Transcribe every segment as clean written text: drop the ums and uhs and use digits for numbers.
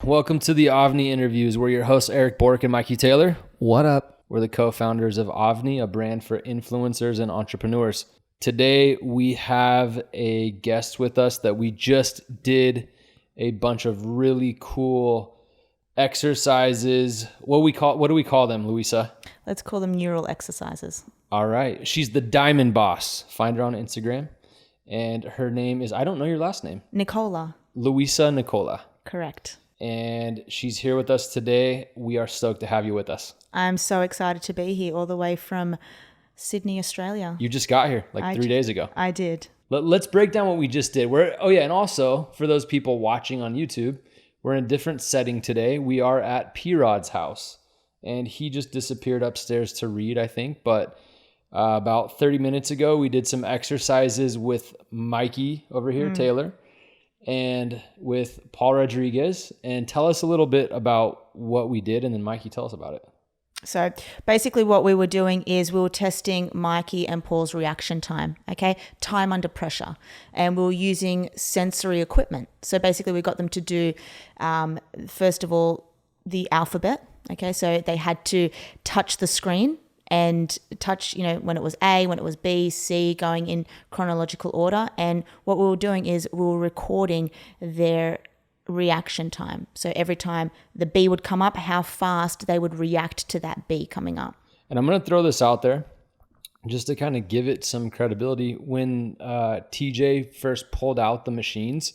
Welcome to the AVNI Interviews. We're your hosts, Eric Bork and Mikey Taylor. What up? We're the co-founders of AVNI, a brand for influencers and entrepreneurs. Today, we have a guest with us that we just did a bunch of really cool exercises. What do we call them, Luisa? Let's call them neural exercises. All right. She's the Diamond Boss. Find her on Instagram. And her name is, I don't know your last name. Nicola. Louisa Nicola. Correct. And she's here with us today. We are stoked to have you with us. I'm so excited to be here all the way from Sydney, Australia. You just got here like 3 days ago. I did. Let's break down what we just did. And also for those people watching on YouTube, we're in a different setting today. We are at P-Rod's house, and he just disappeared upstairs to read, I think. But about 30 minutes ago, we did some exercises with Mikey over here, Taylor, and with Paul Rodriguez. And tell us a little bit about what we did, and then Mikey, tell us about it. So basically what we were doing is we were testing Mikey and Paul's reaction time, okay? Time under pressure. And we were using sensory equipment. So basically we got them to do, first of all, the alphabet, okay? So they had to touch the screen and touch, when it was A, when it was B, C, going in chronological order. And what we were doing is we were recording their reaction time. So every time the B would come up, how fast they would react to that B coming up. And I'm going to throw this out there just to kind of give it some credibility. When TJ first pulled out the machines,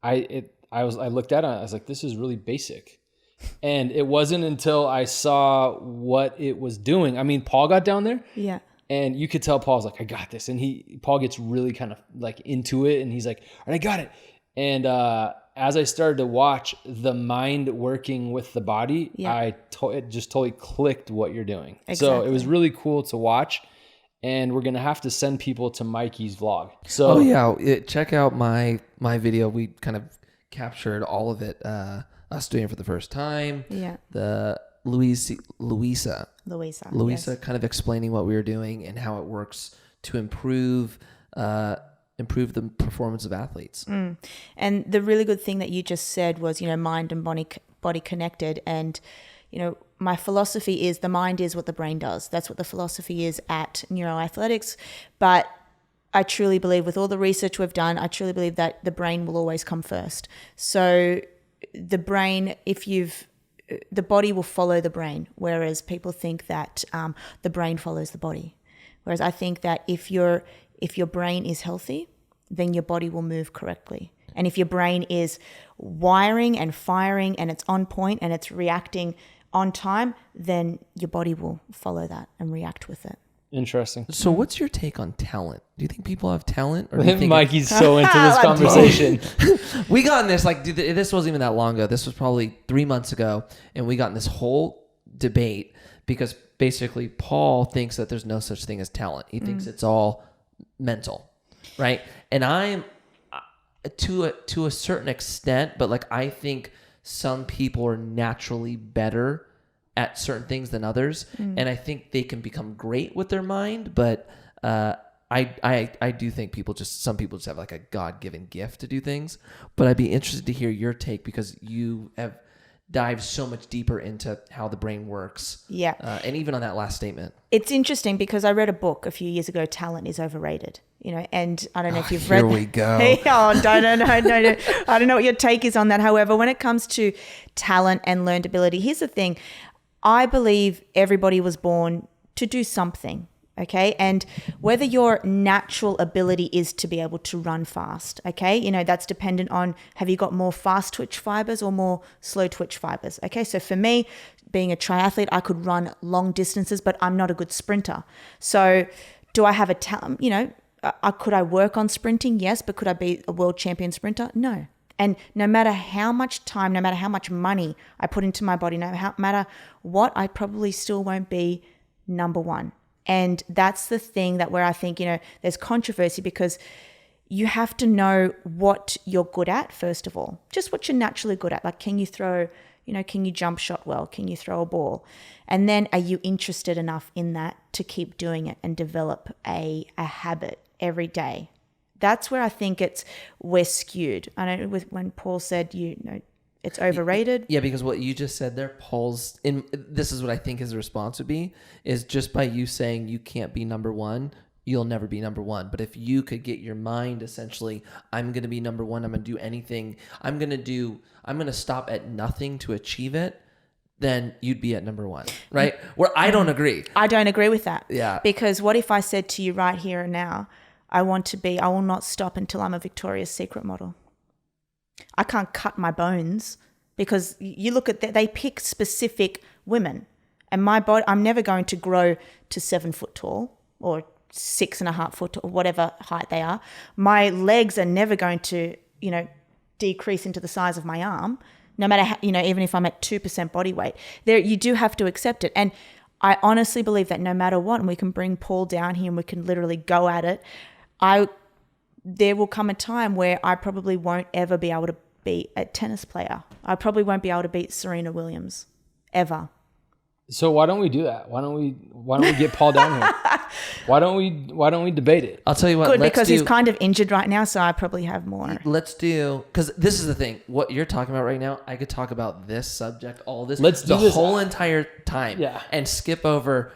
I looked at it, I was like, this is really basic. And it wasn't until I saw what it was doing. I mean, Paul got down there. Yeah. And you could tell Paul's like, I got this. And Paul gets really kind of like into it. And he's like, all right, I got it. And as I started to watch the mind working with the body, it just totally clicked what you're doing. Exactly. So it was really cool to watch. And we're going to have to send people to Mikey's vlog. So Check out my video. We kind of captured all of it. Us doing it for the first time. Yeah. The Luisa, yes. Kind of explaining what we were doing and how it works to improve the performance of athletes. And the really good thing that you just said was, mind and body connected. And, my philosophy is the mind is what the brain does. That's what the philosophy is at Neuro Athletics. But I truly believe, with all the research we've done, I truly believe that the brain will always come first. So the brain, the body will follow the brain, whereas people think that the brain follows the body. Whereas I think that if your brain is healthy, then your body will move correctly. And if your brain is wiring and firing and it's on point and it's reacting on time, then your body will follow that and react with it. Interesting. So what's your take on talent? Do you think people have talent? Or do you think Mikey's so into this conversation. We got in this, this wasn't even that long ago. This was probably 3 months ago. And we got in this whole debate because basically Paul thinks that there's no such thing as talent. He thinks it's all mental, right? And I'm to a certain extent, but I think some people are naturally better at certain things than others, and I think they can become great with their mind. But I do think some people just have like a God-given gift to do things. But I'd be interested to hear your take because you have dived so much deeper into how the brain works. Yeah. And even on that last statement. It's interesting because I read a book a few years ago, Talent is Overrated, and I don't know if you've read. Here we go. No. I don't know what your take is on that. However, when it comes to talent and learned ability, here's the thing. I believe everybody was born to do something. Okay. And whether your natural ability is to be able to run fast, okay, that's dependent on, have you got more fast twitch fibers or more slow twitch fibers? Okay. So for me, being a triathlete, I could run long distances, but I'm not a good sprinter. So do I have a talent? Could I work on sprinting? Yes. But could I be a world champion sprinter? No. And no matter how much time, no matter how much money I put into my body, no matter what, I probably still won't be number one. And that's the thing where I think, there's controversy because you have to know what you're good at, first of all, just what you're naturally good at. Like, can you throw, can you jump shot well? Can you throw a ball? And then are you interested enough in that to keep doing it and develop a habit every day? That's where I think we're skewed. I know when Paul said, It's overrated. Yeah, because what you just said there, Paul's this is what I think his response would be, is just by you saying you can't be number one, you'll never be number one. But if you could get your mind essentially, I'm going to be number one, I'm going to do anything, I'm going to stop at nothing to achieve it, then you'd be at number one, right? Where I don't agree. I don't agree with that. Yeah. Because what if I said to you right here and now, I will not stop until I'm a Victoria's Secret model. I can't cut my bones, because you look at that, they pick specific women, and my body, I'm never going to grow to 7 foot tall or 6.5 foot or whatever height they are. My legs are never going to, decrease into the size of my arm, no matter how, even if I'm at 2% body weight. There, you do have to accept it. And I honestly believe that no matter what, and we can bring Paul down here and we can literally go at it, there will come a time where I probably won't ever be able to beat a tennis player. I probably won't be able to beat Serena Williams ever. So why don't we do that? Why don't we get Paul down here? Why don't we debate it? I'll tell you what. Good, because he's kind of injured right now, so I probably have more. Let's do, because this is the thing. What you're talking about right now, I could talk about this subject, all this, Let's do the this whole entire time, and skip over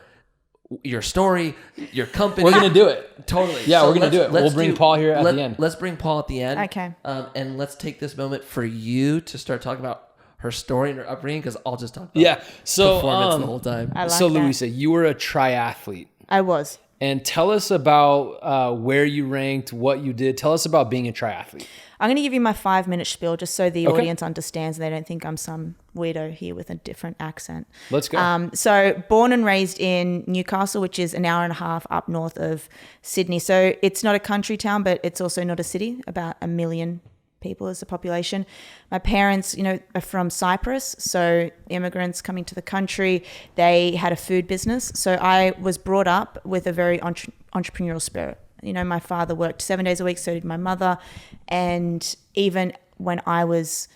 your story, your company. We're gonna do it. Totally. Yeah, so we're gonna do it. We'll bring Paul here at the end. Let's bring Paul at the end. Okay. And let's take this moment for you to start talking about her story and her upbringing, because I'll just talk about performance the whole time. I like so that. Luisa, you were a triathlete. I was. And tell us about where you ranked, what you did. Tell us about being a triathlete. I'm going to give you my 5-minute spiel just so the audience understands and they don't think I'm some weirdo here with a different accent. Let's go. So born and raised in Newcastle, which is an hour and a half up north of Sydney. So it's not a country town, but it's also not a city, about 1 million people as the population. My parents, are from Cyprus, so immigrants coming to the country. They had a food business, so I was brought up with a very entrepreneurial spirit. My father worked 7 days a week, so did my mother, and even when I was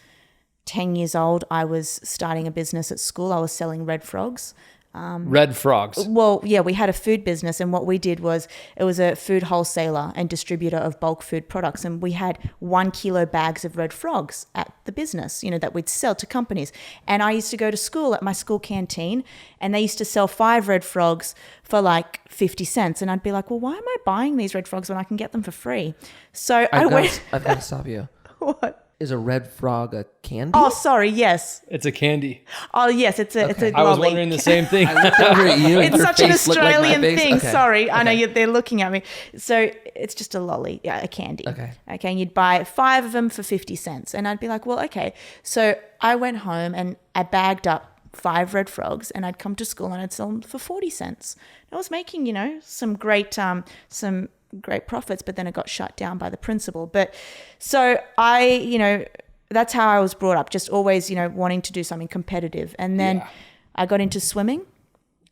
10 years old, I was starting a business at school. I was selling red frogs. Red frogs. Well, yeah, we had a food business, and what we did was it was a food wholesaler and distributor of bulk food products, and we had 1 kilo bags of red frogs at the business, that we'd sell to companies. And I used to go to school at my school canteen, and they used to sell 5 red frogs for like 50 cents, and I'd be like, well, why am I buying these red frogs when I can get them for free? So I've got to stop you. What? Is a red frog a candy? Oh, sorry. Yes. It's a candy. Oh, yes. It's a lolly. I was wondering the same thing. I looked over at you. It's such an Australian thing. Okay. Sorry. I know they're looking at me. So it's just a lolly, a candy. Okay. And you'd buy 5 of them for 50 cents. And I'd be like, well, okay. So I went home and I bagged up 5 red frogs, and I'd come to school and I'd sell them for 40 cents. I was making, some great profits, but then it got shut down by the principal. But so that's how I was brought up, just always, wanting to do something competitive. And then I got into swimming,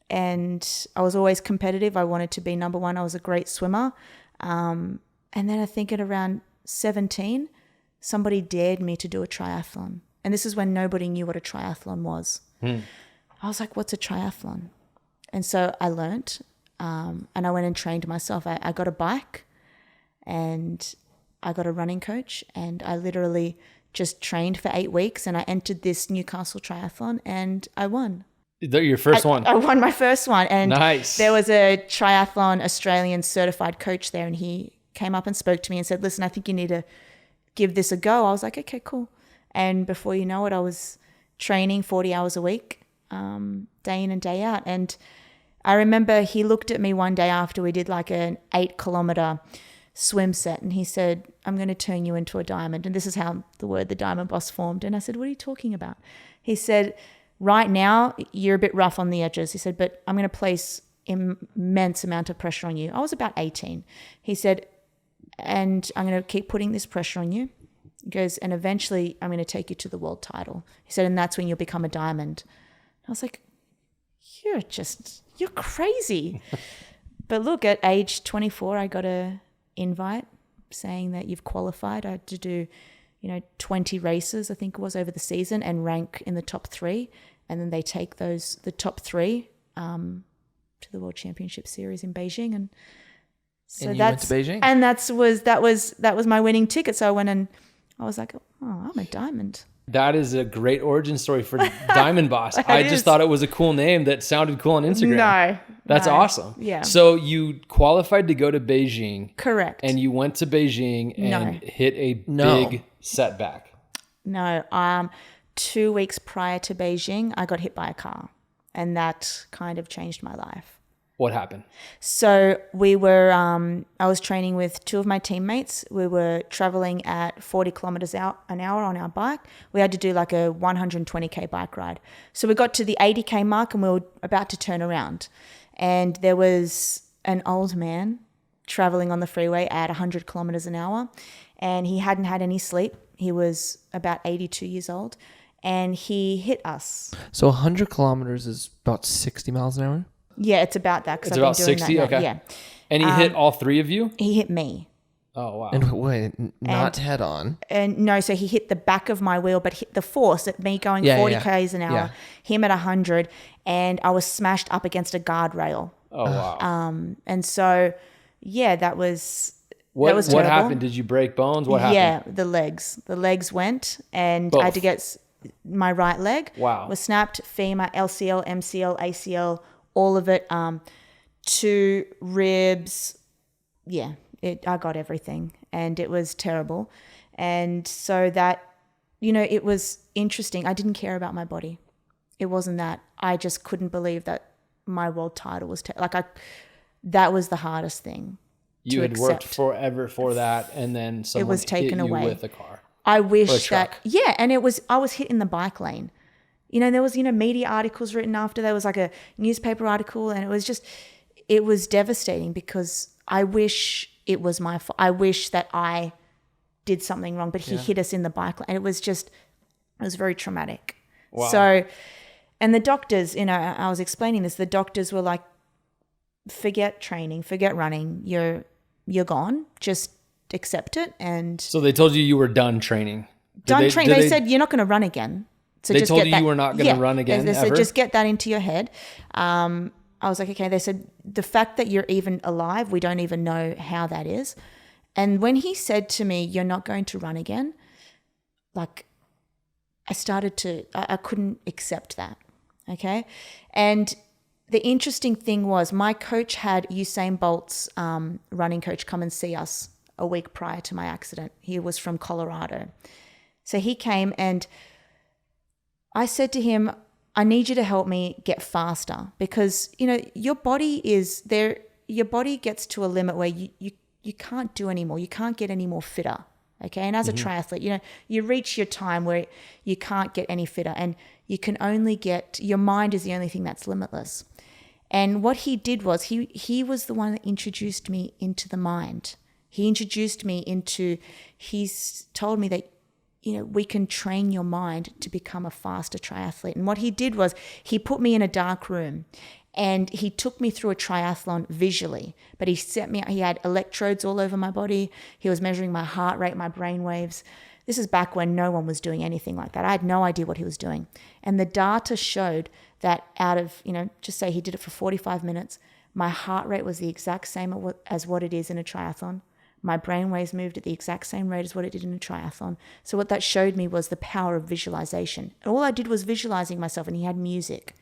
and I was always competitive. I wanted to be number one. I was a great swimmer. And then I think at around 17, somebody dared me to do a triathlon. And this is when nobody knew what a triathlon was. I was like, what's a triathlon? And so I learnt. And I went and trained myself. I got a bike, and I got a running coach, and I literally just trained for 8 weeks, and I entered this Newcastle triathlon, and I won. Your first one? I won my first one. And nice. There was a triathlon Australian certified coach there, and he came up and spoke to me and said, listen, I think you need to give this a go. I was like, okay, cool. And before you know it, I was training 40 hours a week, day in and day out. And I remember he looked at me one day after we did like an 8-kilometer swim set, and he said, I'm going to turn you into a diamond. And this is how the word the diamond boss formed. And I said, what are you talking about? He said, right now you're a bit rough on the edges. He said, but I'm going to place immense amount of pressure on you. I was about 18. He said, and I'm going to keep putting this pressure on you. He goes, and eventually I'm going to take you to the world title. He said, and that's when you'll become a diamond. I was like, you're crazy. But look, at age 24, I got a invite saying that you've qualified. I had to do, 20 races, I think it was, over the season, and rank in the top 3. And then they take the top 3 to the World Championship Series in Bejing. And so you went to Bejing? And that was my winning ticket. So I went and I was like, oh, I'm a diamond. That is a great origin story for Diamond Boss. I just thought it was a cool name that sounded cool on Instagram. No. That's awesome. Yeah. So you qualified to go to Bejing. Correct. And you went to Bejing and hit a big setback. No. 2 weeks prior to Bejing, I got hit by a car. And that kind of changed my life. What happened? So we were, I was training with 2 of my teammates. We were traveling at 40 kilometers an hour on our bike. We had to do like a 120K bike ride. So we got to the 80K mark and we were about to turn around. And there was an old man traveling on the freeway at 100 kilometers an hour. And he hadn't had any sleep. He was about 82 years old. And he hit us. So 100 kilometers is about 60 miles an hour? Yeah, it's about that. It's about 60? That okay. Yeah. And he hit all 3 of you? He hit me. Oh, wow. And wait, not head on? And no, so he hit the back of my wheel, but hit the force at me going 40 Ks an hour, him at 100, and I was smashed up against a guardrail. Oh, wow. And so, yeah, that was What terrible. What happened? Did you break bones? What happened? Yeah, the legs. The legs went, and Both. I had to get my right leg. Wow. Was snapped, femur, LCL, MCL, ACL, all of it. 2 ribs. Yeah, I got everything, and it was terrible. And so that, it was interesting. I didn't care about my body. It wasn't that. I just couldn't believe that my world title was that was the hardest thing. You had worked forever for that, and then someone was taken hit you away with a car. I wish or a truck. and I was hit in the bike lane. There was, media articles written after. There was like a newspaper article, and it was devastating because I wish it was my fault. I wish that I did something wrong, but he hit us in the bike lane. And it was very traumatic. Wow. So, and the doctors, I was explaining this, the doctors were like, forget training, forget running. You're gone. Just accept it. And so they told you were done training. training. They said, you're not going to run again. So they just told get you that, you were not going to run again They said, ever? just get that into your head. I was like, okay. They said, the fact that you're even alive, we don't even know how that is. And when he said to me, you're not going to run again, like I couldn't accept that. Okay. And the interesting thing was my coach had Usain Bolt's running coach come and see us a week prior to my accident. He was from Colorado. So he came and I said to him, I need you to help me get faster because, your body is there. Your body gets to a limit where you can't do anymore. You can't get any more fitter. Okay. And as a triathlete, you reach your time where you can't get any fitter and you can only your mind is the only thing that's limitless. And what he did was he was the one that introduced me into the mind. He introduced me he's told me that, we can train your mind to become a faster triathlete. And what he did was he put me in a dark room and he took me through a triathlon visually, but he had electrodes all over my body. He was measuring my heart rate, my brainwaves. This is back when no one was doing anything like that. I had no idea what he was doing. And the data showed that out of, just say he did it for 45 minutes, my heart rate was the exact same as what it is in a triathlon. My brainwaves moved at the exact same rate as what it did in a triathlon. So what that showed me was the power of visualization. And all I did was visualizing myself, and he had music,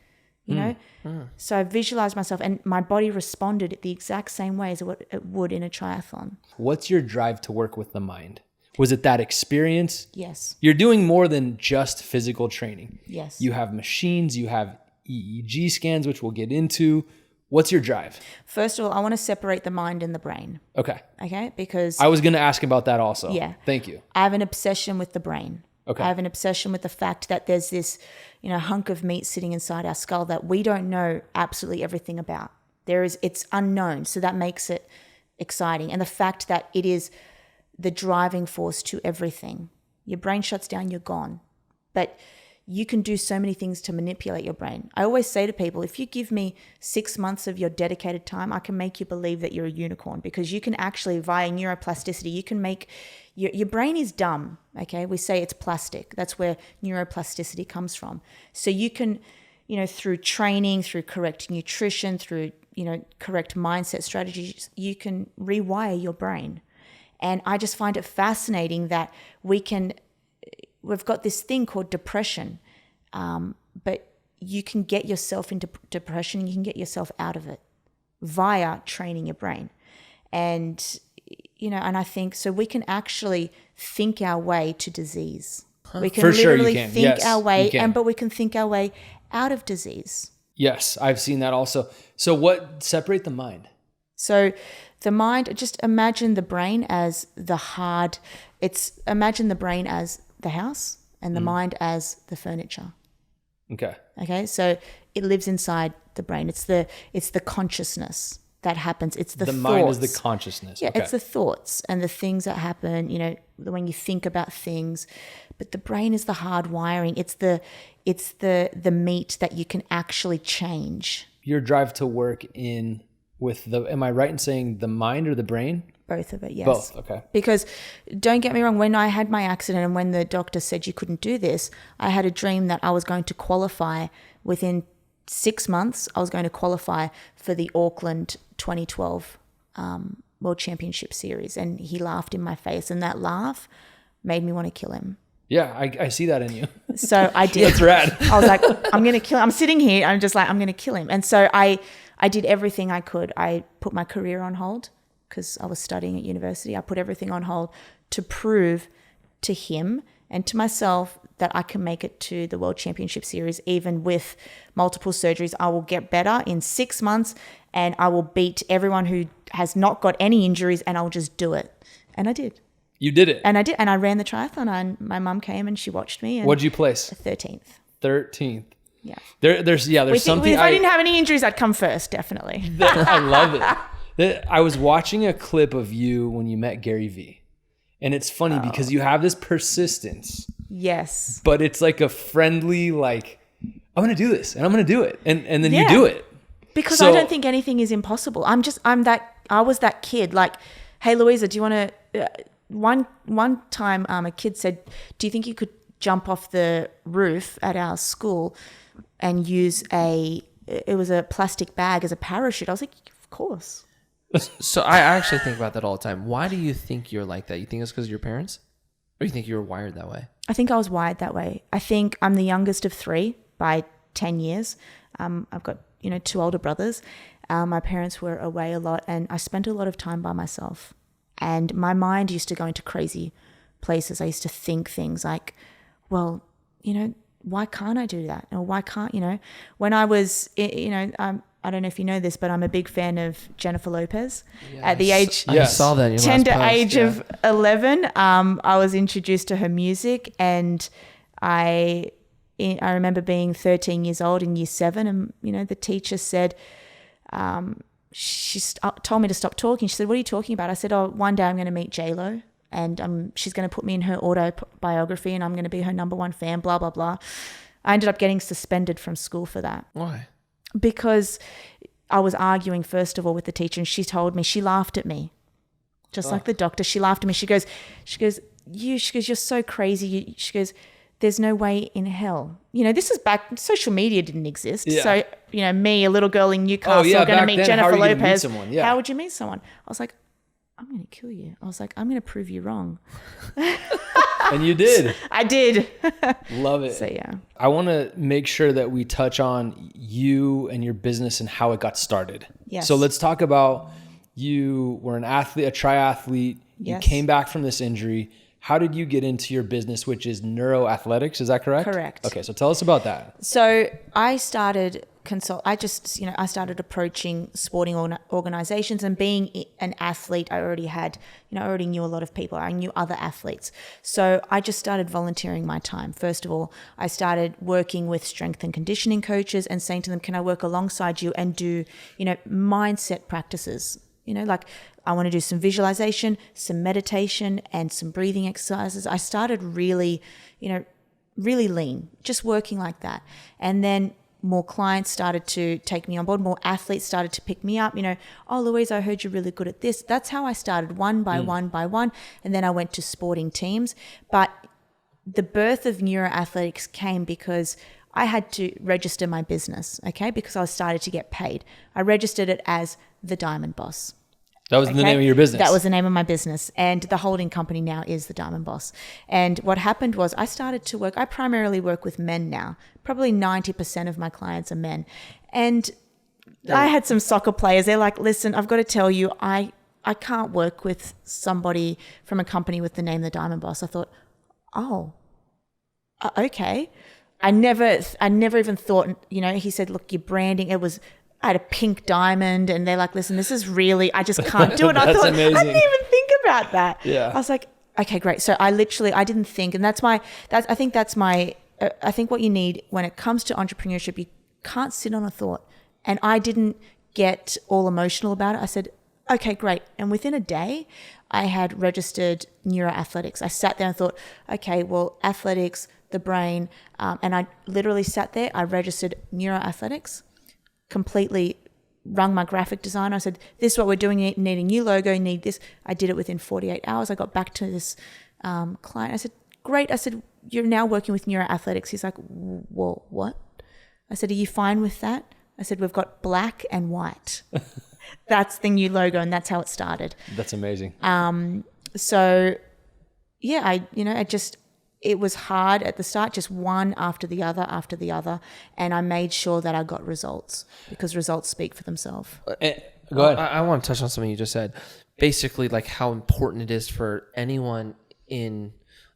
So I visualized myself, and my body responded the exact same way as what it would in a triathlon. What's your drive to work with the mind? Was it that experience? Yes. You're doing more than just physical training. Yes. You have machines, you have EEG scans, which we'll get into. What's your drive? First of all, I want to separate the mind and the brain. Okay. Because I was going to ask about that also. Yeah. Thank you. I have an obsession with the brain. Okay. I have an obsession with the fact that there's this, hunk of meat sitting inside our skull that we don't know absolutely everything about. It's unknown, so that makes it exciting. And the fact that it is the driving force to everything. Your brain shuts down, you're gone. But you can do so many things to manipulate your brain. I always say to people, if you give me 6 months of your dedicated time, I can make you believe that you're a unicorn because you can actually, via neuroplasticity, you can make, your brain is dumb, okay? We say it's plastic. That's where neuroplasticity comes from. So you can, through training, through correct nutrition, through, correct mindset strategies, you can rewire your brain. And I just find it fascinating that we can we've got this thing called depression, but you can get yourself into depression. You can get yourself out of it via training your brain. And, and I think so we can actually think our way to disease. We can For sure you literally can. think Yes, our way, you can. but we can think our way out of disease. Yes, I've seen that also. So what separate the mind? So the mind, just imagine the brain as imagine the brain as the house and the mind as the furniture. Okay. So it lives inside the brain. It's the consciousness that happens. It's the thoughts. Mind is the consciousness. Yeah, Okay. it's the thoughts and the things that happen, when you think about things. But the brain is the hard wiring. It's the meat that you can actually change. Your drive to work in with am I right in saying the mind or the brain? Both of it, yes. Both, okay. Because don't get me wrong, when I had my accident and when the doctor said you couldn't do this, I had a dream that I was going to qualify within 6 months. I was going to qualify for the Auckland 2012 World Championship Series. And he laughed in my face, and that laugh made me want to kill him. Yeah, I see that in you. So I did. That's rad. I was like, I'm going to kill him. I'm sitting here. I'm just like, I'm going to kill him. And so I did everything I could. I put my career on hold because I was studying at university. I put everything on hold to prove to him and to myself that I can make it to the World Championship Series. Even with multiple surgeries, I will get better in 6 months and I will beat everyone who has not got any injuries, and I'll just do it. And I did. You did it. And I did. And I ran the triathlon, and my mum came and she watched me. And What'd you place? 13th. 13th. Yeah. There's something. If I didn't have any injuries, I'd come first, definitely. I love it. I was watching a clip of you when you met Gary Vee. And it's funny because you have this persistence. Yes. But it's like a friendly, like, I'm going to do this and I'm going to do it. And then you do it. Because I don't think anything is impossible. I was that kid. Like, hey, Louisa, do you want to, one time a kid said, do you think you could jump off the roof at our school and use it was a plastic bag as a parachute? I was like, of course. So I actually think about that all the time. Why do you think you're like that? You think it's because of your parents? Or you think you were wired that way? I think I was wired that way. I think I'm the youngest of 3 by 10 years. I've got, 2 older brothers. My parents were away a lot, and I spent a lot of time by myself. And my mind used to go into crazy places. I used to think things like, well, why can't I do that? Or why can't, when I was, I don't know if you know this, but I'm a big fan of Jennifer Lopez. Yeah, At the age I saw that in your tender last post, age of 11, I was introduced to her music, and I remember being 13 years old in year 7, and the teacher said, she told me to stop talking. She said, "What are you talking about?" I said, "Oh, one day I'm going to meet J-Lo, and she's going to put me in her autobiography, and I'm going to be her #1 fan, blah, blah, blah." I ended up getting suspended from school for that. Why? Because I was arguing, first of all, with the teacher, and she told me, she laughed at me. Just like the doctor, she laughed at me. She goes, you're so crazy. She goes, there's no way in hell. This is back, social media didn't exist. Yeah. So, me, a little girl in Newcastle, going to meet Jennifer Lopez. How would you meet someone? I was like, I'm going to kill you. I was like, I'm going to prove you wrong. And you did. I did. Love it. So, yeah. I want to make sure that we touch on you and your business and how it got started. Yes. So let's talk about, you were an athlete, a triathlete. You Yes. came back from this injury. How did you get into your business, which is Neuro Athletics? Is that correct? Correct. Okay, so tell us about that. So I started I started approaching sporting organizations, and being an athlete, I already knew a lot of people. I knew other athletes. So I just started volunteering my time. First of all, I started working with strength and conditioning coaches and saying to them, can I work alongside you and do, mindset practices? Like I want to do some visualization, some meditation, and some breathing exercises. I started really lean, just working like that. And then more clients started to take me on board. More athletes started to pick me up. Oh, Louisa, I heard you're really good at this. That's how I started, one by one. And then I went to sporting teams. But the birth of Neuro Athletics came because I had to register my business, okay? Because I started to get paid. I registered it as the Diamond Boss. That was the name of your business. That was the name of my business. And the holding company now is the Diamond Boss. And what happened was I started to work, I primarily work with men now. Probably 90% of my clients are men. And I had some soccer players. They're like, listen, I've got to tell you, I can't work with somebody from a company with the name The Diamond Boss. I thought, okay. I never even thought, he said, look, your branding, I had a pink diamond, and they're like, listen, this is really, I just can't do it. I thought, amazing. I didn't even think about that. Yeah. I was like, okay, great. So I didn't think, and I think what you need when it comes to entrepreneurship, you can't sit on a thought. And I didn't get all emotional about it. I said, okay, great. And within a day, I had registered Neuro Athletics. I sat there and thought, okay, well, athletics, the brain, and I literally sat there. I registered Neuro Athletics, completely rung my graphic designer. I said, this is what we're doing. You need a new logo, you need this. I did it within 48 hours. I got back to this client. I said, great. I said, you're now working with Neuro Athletics. He's like, well, what? I said, are you fine with that? I said, we've got black and white. That's the new logo, and that's how it started. That's amazing. So yeah, it was hard at the start, just one after the other. And I made sure that I got results, because results speak for themselves. Go ahead. I want to touch on something you just said. Basically, like how important it is for anyone in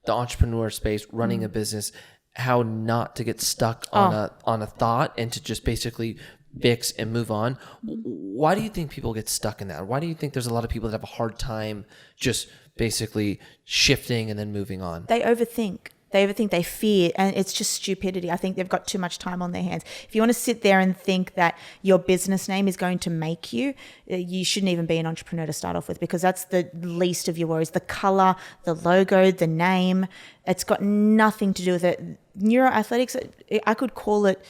the entrepreneur space running a business, how not to get stuck on a thought and to just basically fix and move on. Why do you think people get stuck in that? Why do you think there's a lot of people that have a hard time just basically shifting and then moving on? They overthink. They fear, and it's just stupidity. I think they've got too much time on their hands. If you want to sit there and think that your business name is going to make you, you shouldn't even be an entrepreneur to start off with, because that's the least of your worries. The color, the logo, the name, it's got nothing to do with it. Neuro Athletics, I could call it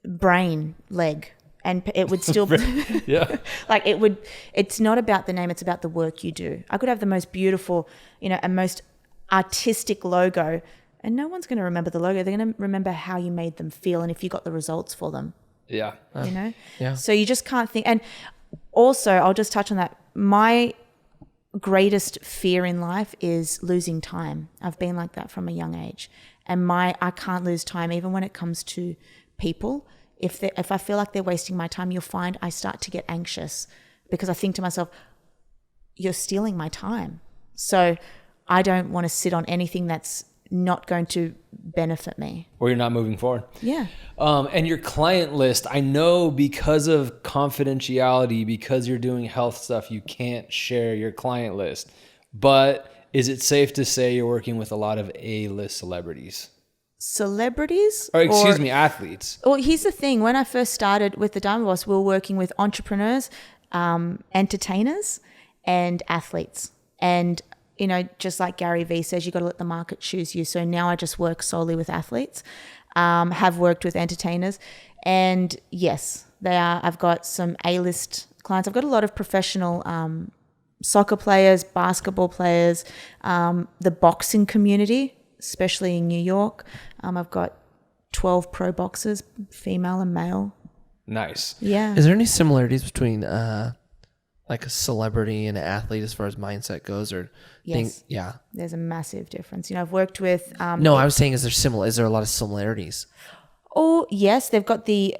brain leg, and it would still yeah. like it would. It's not about the name, it's about the work you do. I could have the most beautiful, and most artistic logo, and no one's going to remember the logo. They're going to remember how you made them feel and if you got the results for them. Yeah. Yeah. So you just can't think. And also, I'll just touch on that. My greatest fear in life is losing time. I've been like that from a young age, and I can't lose time, even when it comes to people. If I feel like they're wasting my time, you'll find I start to get anxious, because I think to myself, you're stealing my time. So I don't want to sit on anything that's not going to benefit me. Or you're not moving forward. Yeah. And your client list, I know because of confidentiality, because you're doing health stuff, you can't share your client list. But is it safe to say you're working with a lot of A-list celebrities? Celebrities? Or excuse me, athletes. Well, here's the thing. When I first started with the Diamond Boss, we were working with entrepreneurs, entertainers, and athletes. And just like Gary Vee says, you got to let the market choose you. So now I just work solely with athletes, have worked with entertainers. And yes, I've got some A-list clients. I've got a lot of professional soccer players, basketball players, the boxing community, especially in New York. I've got 12 pro boxers, female and male. Nice. Yeah. Is there any similarities between like a celebrity and an athlete as far as mindset goes, or Yes. Yeah, There's a massive difference. I've worked with no, I was saying, is there a lot of similarities? Oh yes, they've got the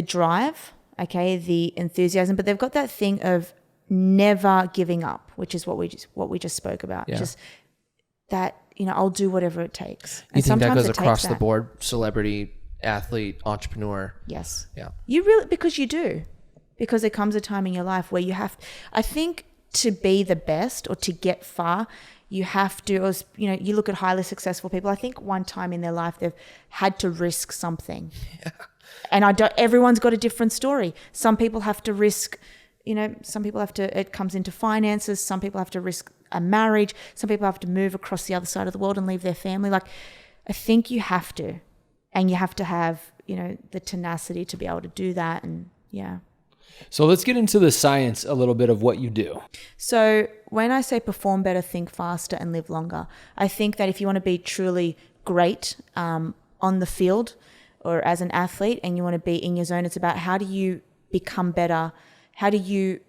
drive, okay, the enthusiasm, but they've got that thing of never giving up, which is what we just spoke about. Yeah. Just that, I'll do whatever it takes. You think that goes it across takes the that. board? Celebrity, athlete, entrepreneur. Yes. Yeah. You really, because you do. Because there comes a time in your life where you have, I think, to be the best or to get far, you have to, you look at highly successful people. I think one time in their life they've had to risk something. Yeah. And everyone's got a different story. Some people have to risk, some people have to, it comes into finances. Some people have to risk a marriage. Some people have to move across the other side of the world and leave their family. Like, I think you have to, and you have to have, the tenacity to be able to do that. And yeah. So let's get into the science a little bit of what you do. So when I say perform better, think faster, and live longer, I think that if you want to be truly great on the field or as an athlete, and you want to be in your zone, it's about how do you become better? How do you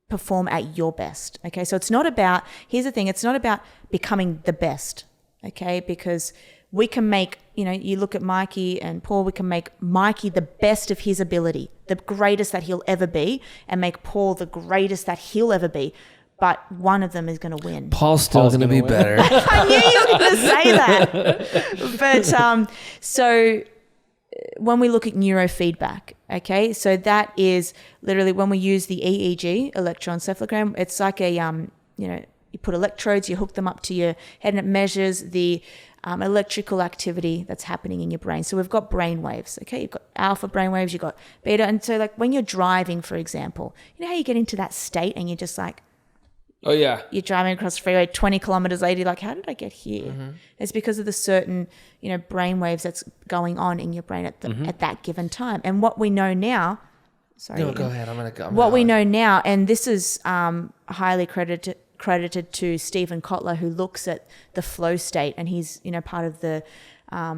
perform at your best. Okay. So it's not about, here's the thing, it's not about becoming the best. Okay. Because we can make, you look at Mikey and Paul, we can make Mikey the best of his ability, the greatest that he'll ever be, and make Paul the greatest that he'll ever be. But one of them is going to win. Paul's still going to be better. I knew you were going to say that. But so when we look at neurofeedback, okay, so that is literally when we use the EEG, electroencephalogram. It's like a, you put electrodes, you hook them up to your head, and it measures the electrical activity that's happening in your brain. So we've got brain waves, okay? You've got alpha brain waves, you've got beta. And so like when you're driving, for example, you know how you get into that state and you're just like, oh yeah, you're driving across the freeway 20 kilometers later, you're like, how did I get here? It's because of the certain, brain waves that's going on in your brain at that given time. And what we know now, No, go ahead. I'm going to go. What we know now, and this is highly credited to Stephen Kotler, who looks at the flow state, and he's part of the I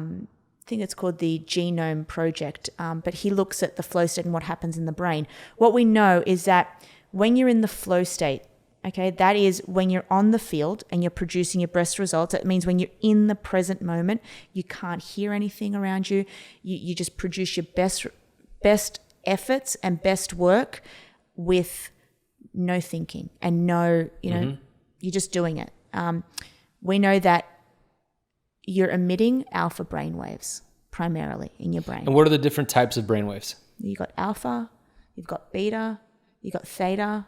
think it's called the Genome Project, but he looks at the flow state and what happens in the brain. What we know is that when you're in the flow state, okay, that is when you're on the field and you're producing your best results. That means when you're in the present moment, you can't hear anything around you. You just produce your best efforts and best work with no thinking and no, you're just doing it. We know that you're emitting alpha brain waves primarily in your brain. And what are the different types of brain waves? You've got alpha, you've got beta, you've got theta,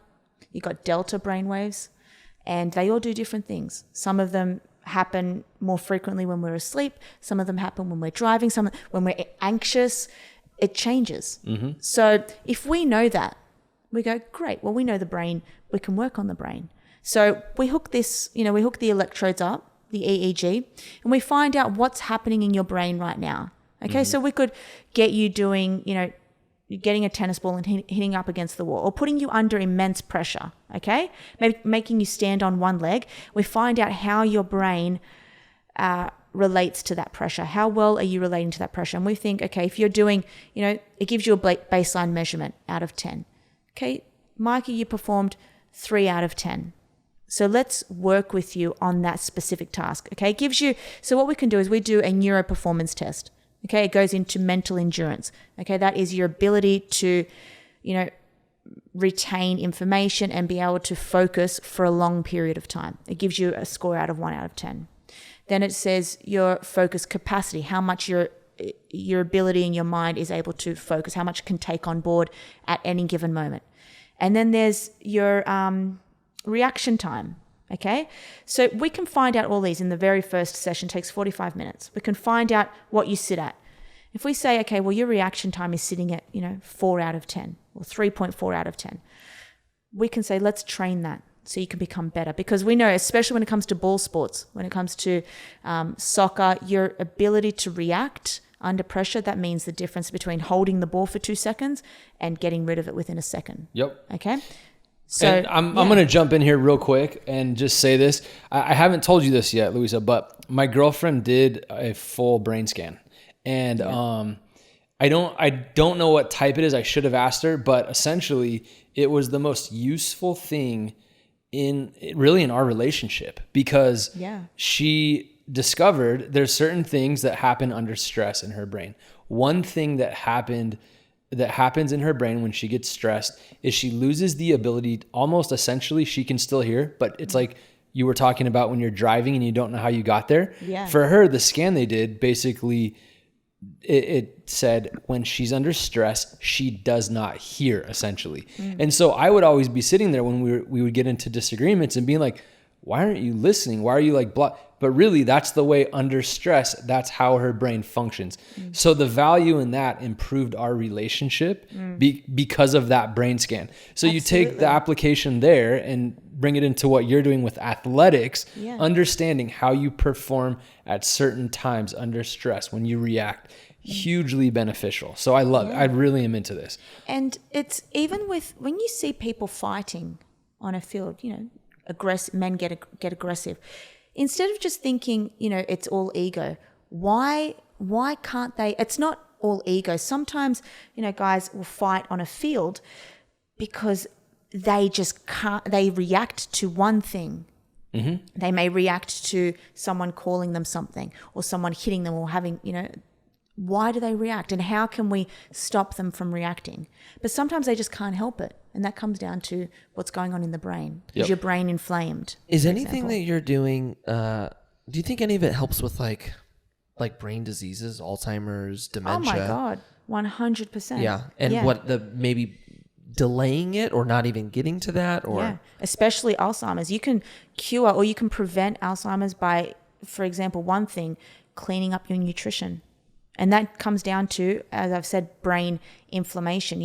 you've got delta brain waves, and they all do different things. Some of them happen more frequently when we're asleep. Some of them happen when we're driving. Some when we're anxious. It changes. So if we know that, we go, great. Well, we know the brain. We can work on the brain. So we hook this, we hook the electrodes up, the EEG, and we find out what's happening in your brain right now. Okay, so we could get you doing, getting a tennis ball and hitting up against the wall, or putting you under immense pressure, okay? Maybe making you stand on one leg. We find out how your brain relates to that pressure. How well are you relating to that pressure? And we think, okay, if you're doing, it gives you a baseline measurement out of 10. Okay, Mikey, you performed 3 out of 10. So let's work with you on that specific task, okay? It gives you, so what we can do is we do a neuro performance test. Okay, it goes into mental endurance. Okay, that is your ability to, retain information and be able to focus for a long period of time. It gives you a score out of 1 out of 10. Then it says your focus capacity, how much your ability in your mind is able to focus, how much it can take on board at any given moment. And then there's your reaction time. Okay, so we can find out all these in the very first session. It takes 45 minutes. We can find out what you sit at. If we say, okay, well, your reaction time is sitting at, 4 out of 10 or 3.4 out of 10, we can say, let's train that so you can become better. Because we know, especially when it comes to ball sports, when it comes to soccer, your ability to react under pressure, that means the difference between holding the ball for 2 seconds and getting rid of it within a second. Yep. Okay. So and I'm going to jump in here real quick and just say this. I haven't told you this yet, Luisa, but my girlfriend did a full brain scan, and I don't know what type it is. I should have asked her, but essentially it was the most useful thing in our relationship, because she discovered there's certain things that happen under stress in her brain. One thing that happens in her brain when she gets stressed is she loses the ability, almost essentially she can still hear, but it's like you were talking about when you're driving and you don't know how you got there. Yeah. For her, the scan they did, basically it said when she's under stress, she does not hear, essentially. And so I would always be sitting there when we would get into disagreements and being like, why aren't you listening? Why are you like blah? But really, that's the way under stress, that's how her brain functions. So the value in that improved our relationship because of that brain scan. So you take the application there and bring it into what you're doing with athletics, understanding how you perform at certain times under stress when you react, hugely beneficial. So I love it. I really am into this. And it's even with, when you see people fighting on a field, men get aggressive. Instead of just thinking, it's all ego, why can't they? It's not all ego. Sometimes, guys will fight on a field because they just can't, they react to one thing. Mm-hmm. They may react to someone calling them something or someone hitting them or having, why do they react, and how can we stop them from reacting? But sometimes they just can't help it. And that comes down to what's going on in the brain. Is your brain inflamed? Is anything that you're doing, do you think any of it helps with like brain diseases, Alzheimer's, dementia? Oh my God, 100%. Yeah. And what maybe delaying it or not even getting to that? Or especially Alzheimer's. You can cure or you can prevent Alzheimer's by, for example, one thing, cleaning up your nutrition. And that comes down to, as I've said, brain inflammation.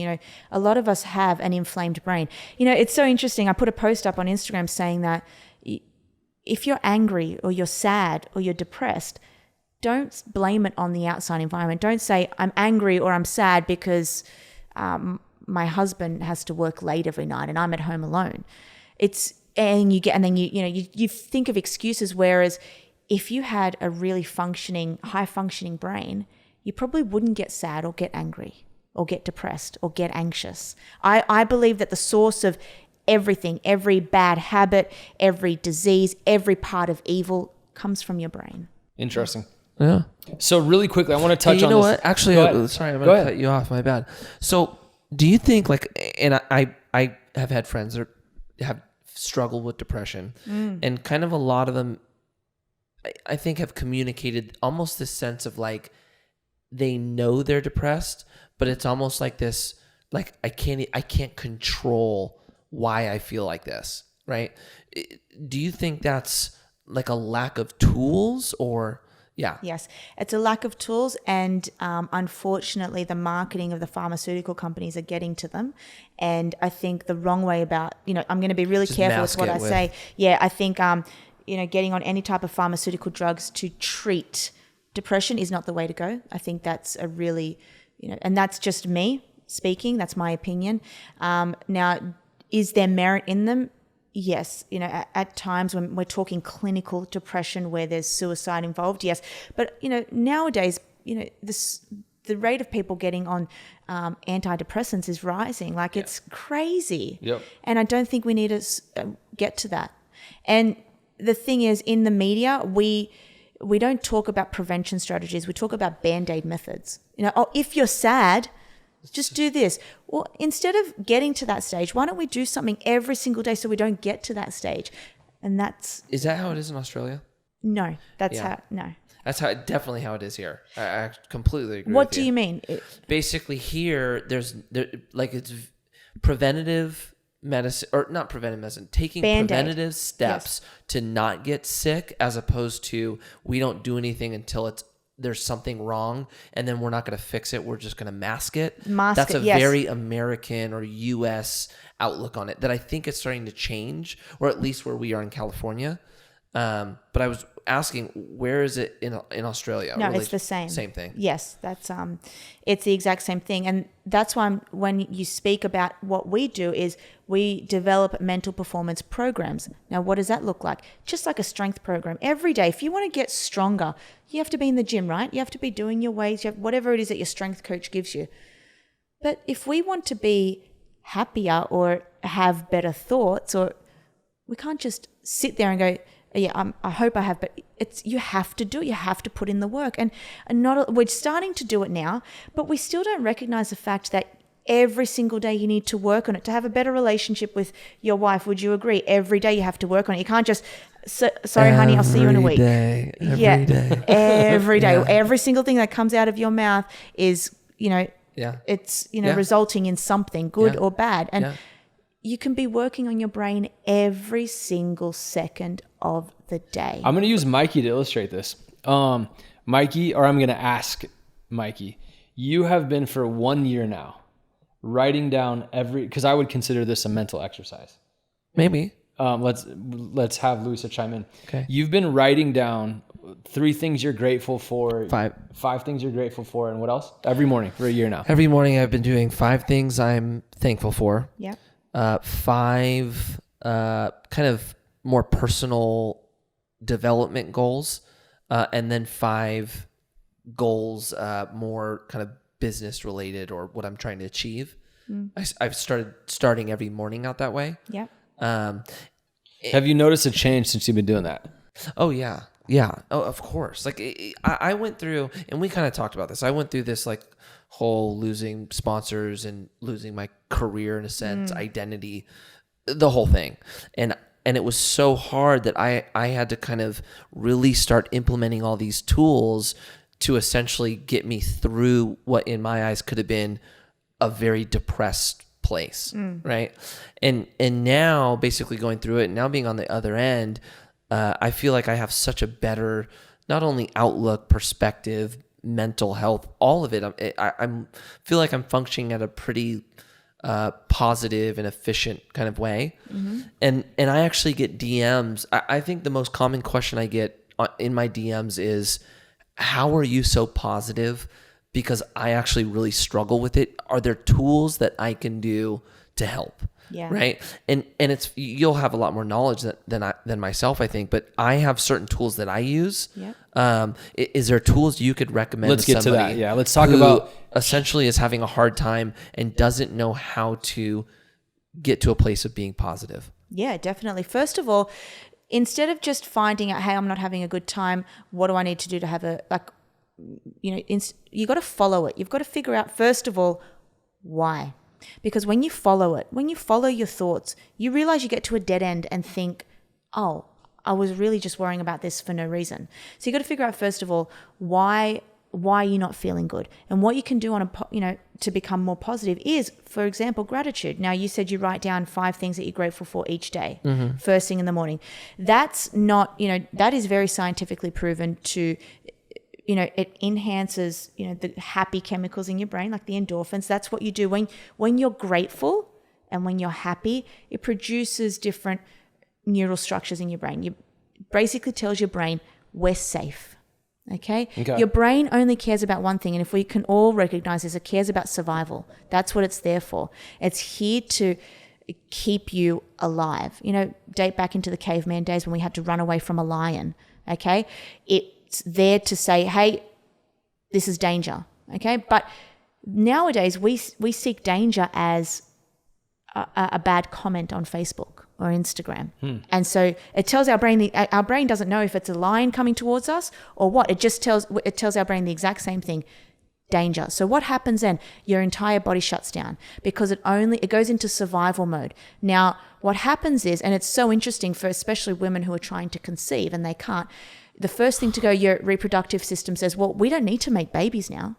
A lot of us have an inflamed brain. It's so interesting. I put a post up on Instagram saying that if you're angry or you're sad or you're depressed, don't blame it on the outside environment. Don't say, I'm angry or I'm sad because my husband has to work late every night and I'm at home alone. You think of excuses, whereas if you had a really high functioning brain, you probably wouldn't get sad or get angry or get depressed or get anxious. I believe that the source of everything, every bad habit, every disease, every part of evil comes from your brain. Interesting. Yeah. So really quickly, I want to touch on this. You know what? Actually, sorry, I'm going to cut you off. My bad. So do you think and I have had friends that have struggled with depression and kind of a lot of them, I think, have communicated almost this sense of they know they're depressed, but it's almost like this, I can't control why I feel like this, right? Do you think that's a lack of tools or? Yeah. Yes, it's a lack of tools, and unfortunately, the marketing of the pharmaceutical companies are getting to them. And I think the wrong way about, I'm going to be really careful with what I say. Yeah, I think getting on any type of pharmaceutical drugs to treat depression is not the way to go. I think that's a really, and that's just me speaking. That's my opinion. Now, is there merit in them? Yes. At times when we're talking clinical depression where there's suicide involved, yes. But, nowadays, the rate of people getting on antidepressants is rising. It's crazy. Yep. And I don't think we need to get to that. And the thing is, in the media, we don't talk about prevention strategies. We talk about Band-Aid methods. If you're sad, just do this. Well, instead of getting to that stage, why don't we do something every single day so we don't get to that stage? And Is that how it is in Australia? No, that's definitely how it is here. I completely agree. What do you mean? Basically, here it's preventative medicine, or not preventive medicine, taking Band-Aid. Preventative steps to not get sick, as opposed to we don't do anything until there's something wrong, and then we're not going to fix it. We're just going to mask it. That's a very American or U.S. outlook on it that I think is starting to change, or at least where we are in California. But I was asking, where is it in Australia? No, it's the same. Same thing. Yes, that's it's the exact same thing, and that's why when you speak about what we do is we develop mental performance programs. Now, what does that look like? Just like a strength program. Every day, if you want to get stronger, you have to be in the gym, right? You have to be doing your weights, whatever it is that your strength coach gives you. But if we want to be happier or have better thoughts, or we can't just sit there and go, yeah, I hope I have, but you have to do it. You have to put in the work, and we're starting to do it now, but we still don't recognize the fact that every single day you need to work on it to have a better relationship with your wife. Would you agree? Every day you have to work on it. You can't just, sorry, honey, I'll see you in a week. Every day. Every day. Yeah. Every single thing that comes out of your mouth is, it's, resulting in something good or bad. And you can be working on your brain every single second of the day. I'm going to use Mikey to illustrate this. Mikey, or I'm going to ask Mikey, you have been for 1 year now writing down because I would consider this a mental exercise. Maybe. Let's have Luisa chime in. Okay. You've been writing down 3 things you're grateful for. 5 things you're grateful for, and what else? Every morning for a year now. Every morning I've been doing 5 things I'm thankful for. Yeah. 5 kind of more personal development goals, and then 5 goals more kind of business related or what I'm trying to achieve. I've starting every morning out that way. Yeah. Have you noticed a change since you've been doing that? Oh yeah. Yeah. Oh, of course. Like I went through, and we kind of talked about this. I went through this like whole losing sponsors and losing my career in a sense, identity, the whole thing. And it was so hard that I had to kind of really start implementing all these tools to essentially get me through what in my eyes could have been a very depressed place. Right. And now basically going through it and now being on the other end, I feel like I have such a better, not only outlook, perspective, mental health, all of it. I feel like I'm functioning at a pretty positive and efficient kind of way. And I actually get DMs. I think the most common question I get in my DMs is, how are you so positive? Because I actually really struggle with it. Are there tools that I can do to help? Yeah. Right. And it's, you'll have a lot more knowledge than myself, I think, but I have certain tools that I use. Yeah. Is there tools you could recommend? Let's get to that. Yeah. Let's talk who about essentially is having a hard time and doesn't know how to get to a place of being positive. Yeah, definitely. First of all, instead of just finding out, hey, I'm not having a good time, what do I need to do to have a, like, you know, you got to follow it. You've got to figure out, first of all, why. Because when you follow it, when you follow your thoughts, you realize you get to a dead end and think, oh, I was really just worrying about this for no reason. So you got to figure out, first of all, why you're not feeling good, and what you can do to become more positive is, for example, gratitude. Now, you said you write down 5 things that you're grateful for each day, first thing in the morning. That's not, that is very scientifically proven to, it enhances, the happy chemicals in your brain, like the endorphins. That's what you do when you're grateful and when you're happy. It produces different neural structures in your brain. You basically tells your brain, we're safe. Okay? Your brain only cares about one thing, and if we can all recognize this, it cares about survival. That's what it's there for. It's here to keep you alive. Date back into the caveman days when we had to run away from a lion. Okay? It's there to say, hey, this is danger. Okay? But nowadays we seek danger as a bad comment on Facebook or Instagram. And so it tells our brain, our brain doesn't know if it's a lion coming towards us or what. It tells our brain the exact same thing, danger. So what happens then? Your entire body shuts down because it goes into survival mode. Now, what happens is, and it's so interesting for especially women who are trying to conceive and they can't, the first thing to go, your reproductive system says, well, we don't need to make babies now.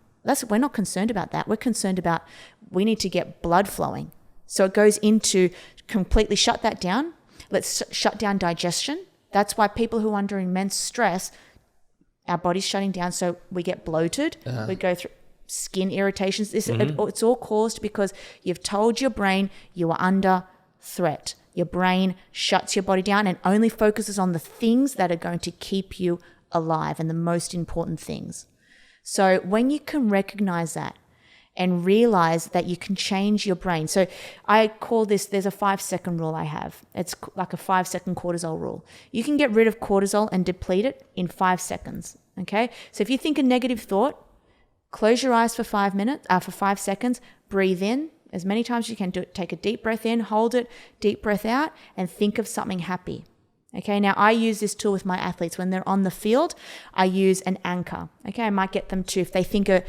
We're not concerned about that. We're concerned about, we need to get blood flowing. So it goes into completely shut that down. Let's shut down digestion. That's why people who are under immense stress, our body's shutting down, so we get bloated. We go through skin irritations. It's all caused because you've told your brain you are under threat. Your brain shuts your body down and only focuses on the things that are going to keep you alive and the most important things. So when you can recognize that and realize that you can change your brain. So I call this, there's a 5-second rule I have. It's like a 5-second cortisol rule. You can get rid of cortisol and deplete it in 5 seconds. Okay? So if you think a negative thought, close your eyes for 5 seconds, breathe in as many times as you can. Take a deep breath in, hold it, deep breath out, and think of something happy. Okay, now I use this tool with my athletes. When they're on the field, I use an anchor. Okay, I might get them to, if they think an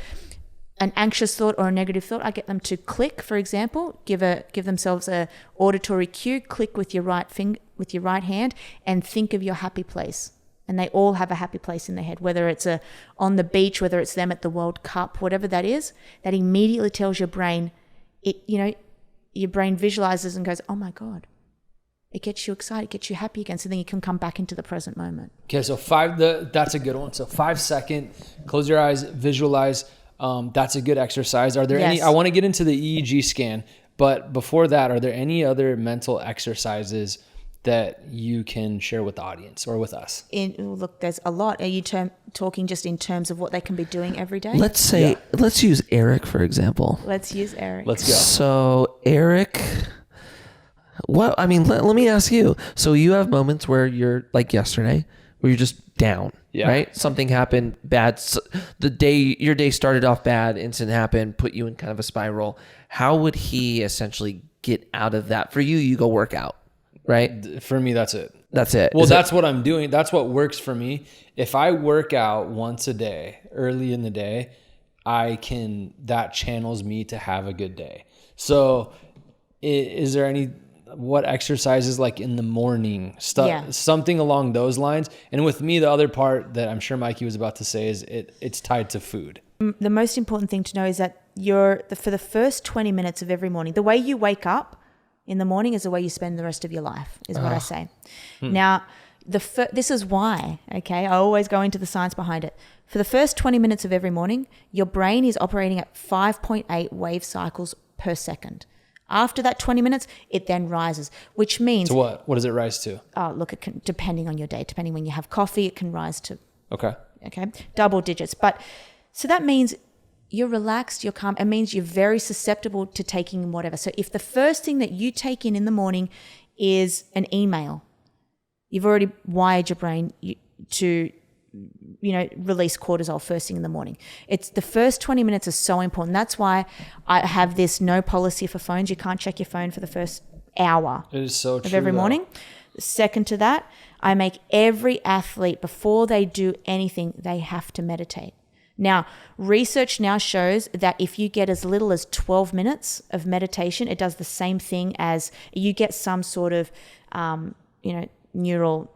anxious thought or a negative thought, I get them to click, for example, give themselves a auditory cue, click with your right hand and think of your happy place. And they all have a happy place in their head, whether it's on the beach, whether it's them at the World Cup, whatever that is, that immediately tells your brain, your brain visualizes and goes, oh my God. It gets you excited, gets you happy again, so then you can come back into the present moment. Okay, so that's a good one. So 5 second, close your eyes, visualize. That's a good exercise. Are there any, I want to get into the EEG scan, but before that, are there any other mental exercises that you can share with the audience or with us? Look, there's a lot. Are you talking just in terms of what they can be doing every day? Let's use Eric, for example. Let's use Eric. Let's go. So Eric, let me ask you. So you have moments where you're like yesterday, where you're just down, right? Something happened bad. Your day started off bad, incident happened, put you in kind of a spiral. How would he essentially get out of that? For you, you go work out, right? For me, that's it. That's it. Well, that's what I'm doing. That's what works for me. If I work out once a day, early in the day, that channels me to have a good day. So is there what exercises like in the morning stuff, something along those lines? And with me, the other part that I'm sure Mikey was about to say is it's tied to food. The most important thing to know is that for the first 20 minutes of every morning, the way you wake up in the morning is the way you spend the rest of your life, is what I say. Now, this is why, okay, I always go into the science behind it. For the first 20 minutes of every morning, your brain is operating at 5.8 wave cycles per second. After that 20 minutes, it then rises, which means... To what? What does it rise to? Oh, look, it can, depending on your day, depending when you have coffee, it can rise to... Okay, double digits. But so that means you're relaxed, you're calm. It means you're very susceptible to taking whatever. So if the first thing that you take in the morning is an email, you've already wired your brain to... release cortisol first thing in the morning. It's the first 20 minutes is so important. That's why I have this no policy for phones. You can't check your phone for the first hour it is so of true, every morning. Second to that, I make every athlete, before they do anything, they have to meditate. Now, research now shows that if you get as little as 12 minutes of meditation, it does the same thing as you get some sort of, neural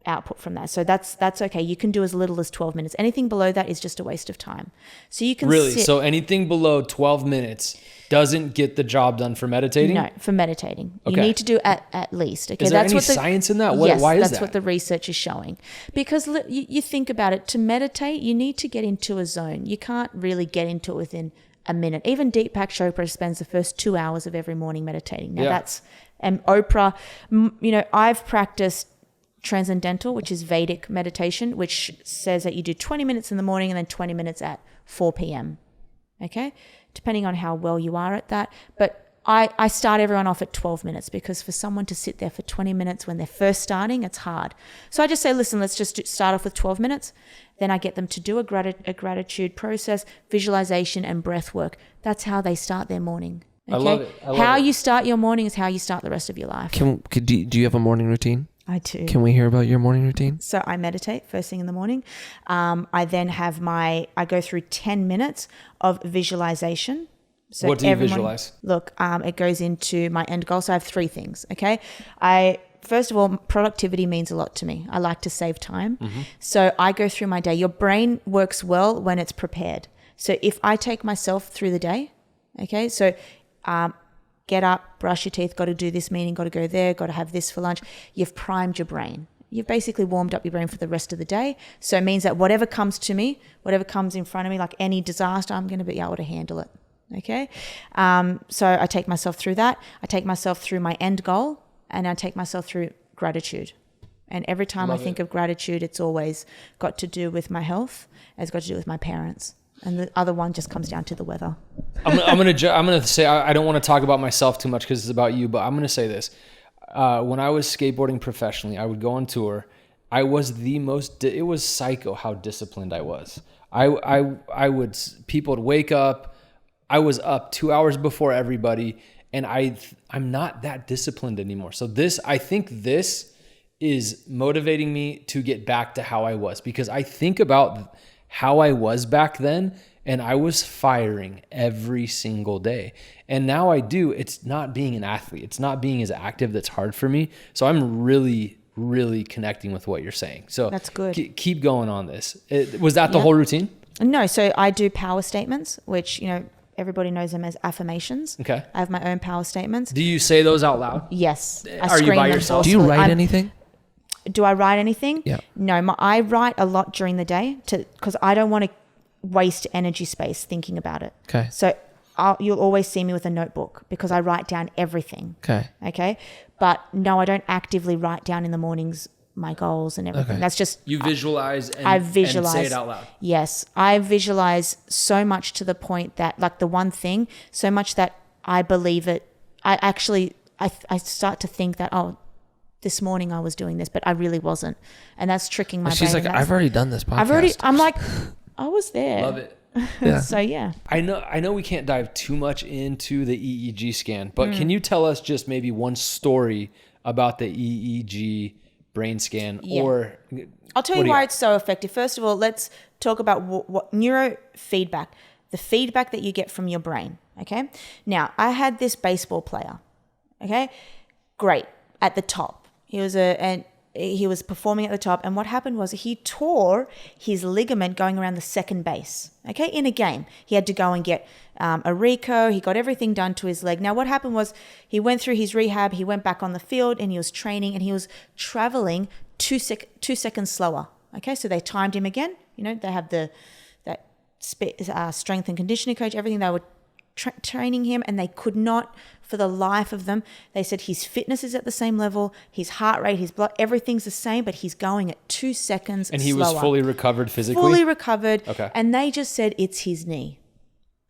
output from that. So that's okay. You can do as little as 12 minutes. Anything below that is just a waste of time. So you can So anything below 12 minutes doesn't get the job done for meditating? No, for meditating. Okay. You need to do at least. Okay, is there any science in that? Yes, why is that? That's what the research is showing. Because you think about it, to meditate, you need to get into a zone. You can't really get into it within a minute. Even Deepak Chopra spends the first 2 hours of every morning meditating. Now and Oprah, I've practiced Transcendental, which is Vedic meditation, which says that you do 20 minutes in the morning and then 20 minutes at 4 p.m. Okay? Depending on how well you are at that. But I start everyone off at 12 minutes because for someone to sit there for 20 minutes when they're first starting, it's hard. So I just say, listen, let's just start off with 12 minutes. Then I get them to do a gratitude process, visualization, and breath work. That's how they start their morning. Okay? I love it. How you start your morning is how you start the rest of your life. Do you have a morning routine? I do. Can we hear about your morning routine? So I meditate first thing in the morning. I then have I go through 10 minutes of visualization. So what do you visualize? It goes into my end goal. So I have 3 things, okay? First of all, productivity means a lot to me. I like to save time. Mm-hmm. So I go through my day. Your brain works well when it's prepared. So if I take myself through the day, okay, so get up, brush your teeth, got to do this meeting, got to go there, got to have this for lunch. You've primed your brain. You've basically warmed up your brain for the rest of the day. So it means that whatever comes to me, whatever comes in front of me, like any disaster, I'm going to be able to handle it. Okay? So I take myself through that. I take myself through my end goal, and I take myself through gratitude. And every time I think of gratitude, it's always got to do with my health. It's got to do with my parents. And the other one just comes down to the weather. I'm gonna say I don't want to talk about myself too much because it's about you, but I'm gonna say this: when I was skateboarding professionally, I would go on tour. I was it was psycho how disciplined I was. People would wake up. I was up 2 hours before everybody, and I'm not that disciplined anymore. So I think this is motivating me to get back to how I was, because I think about how I was back then, and I was firing every single day. And now it's not being an athlete. It's not being as active that's hard for me. So I'm really, really connecting with what you're saying. So that's good. Keep going on this. Was that the whole routine? No. So I do power statements, which, everybody knows them as affirmations. Okay. I have my own power statements. Do you say those out loud? Yes. Are you by yourself? Do you write anything? Do I write anything? Yeah. No, I write a lot during the day because I don't want to waste energy space thinking about it. Okay. So you'll always see me with a notebook because I write down everything. Okay. Okay. But no, I don't actively write down in the mornings my goals and everything. Okay. That's just... You visualize and say it out loud. Yes. I visualize so much to the point that, like, the one thing, so much that I believe it. I start to think that, this morning I was doing this, but I really wasn't. And that's tricking my brain. She's like, I've already done this podcast. I'm like, I was there. Love it. Yeah. So yeah. I know we can't dive too much into the EEG scan, but can you tell us just maybe one story about the EEG brain scan? Yeah. Or I'll tell you why it's so effective. First of all, let's talk about what neurofeedback, the feedback that you get from your brain. Okay. Now, I had this baseball player. Okay. Great. At the top. He was performing at the top. And what happened was he tore his ligament going around the second base. Okay. In a game, he had to go and get a reco. He got everything done to his leg. Now, what happened was he went through his rehab. He went back on the field and he was training and he was traveling 2 seconds slower. Okay. So they timed him again. They have that strength and conditioning coach, everything. They were training him and they could not, for the life of them, they said his fitness is at the same level, his heart rate, his blood, everything's the same, but he's going at 2 seconds and he slower. was fully recovered physically? Fully recovered. Okay. And they just said, it's his knee.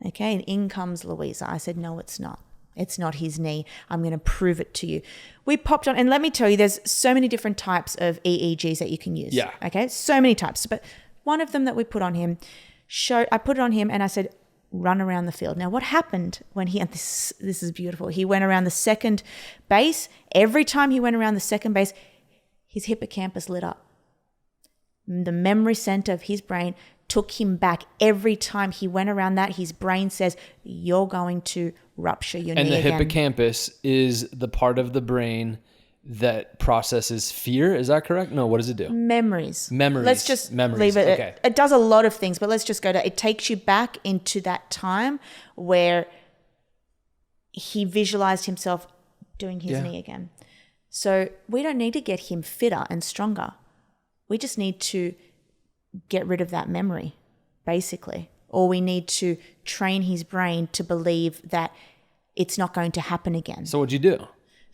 Okay. And in comes Louisa. I said, no, it's not. It's not his knee. I'm going to prove it to you. We popped on, and let me tell you, there's so many different types of EEGs that you can use. Yeah. Okay. So many types. But one of them that we put on him, I put it on him and I said, run around the field. Now, what happened when and this is beautiful. He went around the second base. Every time he went around the second base, his hippocampus lit up. The memory center of his brain took him back. Every time he went around that, his brain says, you're going to rupture your knee again. And the hippocampus is the part of the brain that processes fear. Is that correct? No, what does it do? Memories. Let's just leave it. Okay. It does a lot of things, but let's just go to, it takes you back into that time where he visualized himself doing his knee again. So we don't need to get him fitter and stronger. We just need to get rid of that memory, basically. Or we need to train his brain to believe that it's not going to happen again. So what'd you do?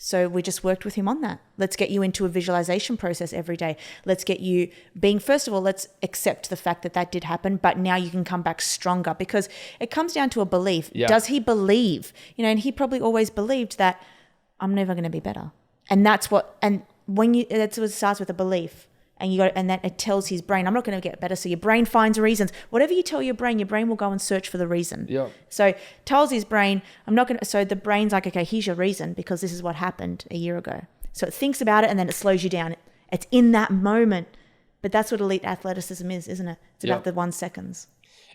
So we just worked with him on that. Let's get you into a visualization process every day. Let's get you being, first of all, let's accept the fact that did happen, but now you can come back stronger, because it comes down to a belief. Yeah. Does he believe, and he probably always believed that I'm never going to be better. And that's what it starts with a belief. And that it tells his brain, I'm not going to get better. So your brain finds reasons. Whatever you tell your brain will go and search for the reason. Yeah. So tells his brain, I'm not going to, so the brain's like, okay, here's your reason, because this is what happened a year ago. So it thinks about it and then it slows you down. It's in that moment. But that's what elite athleticism is, isn't it? It's about the 1 seconds.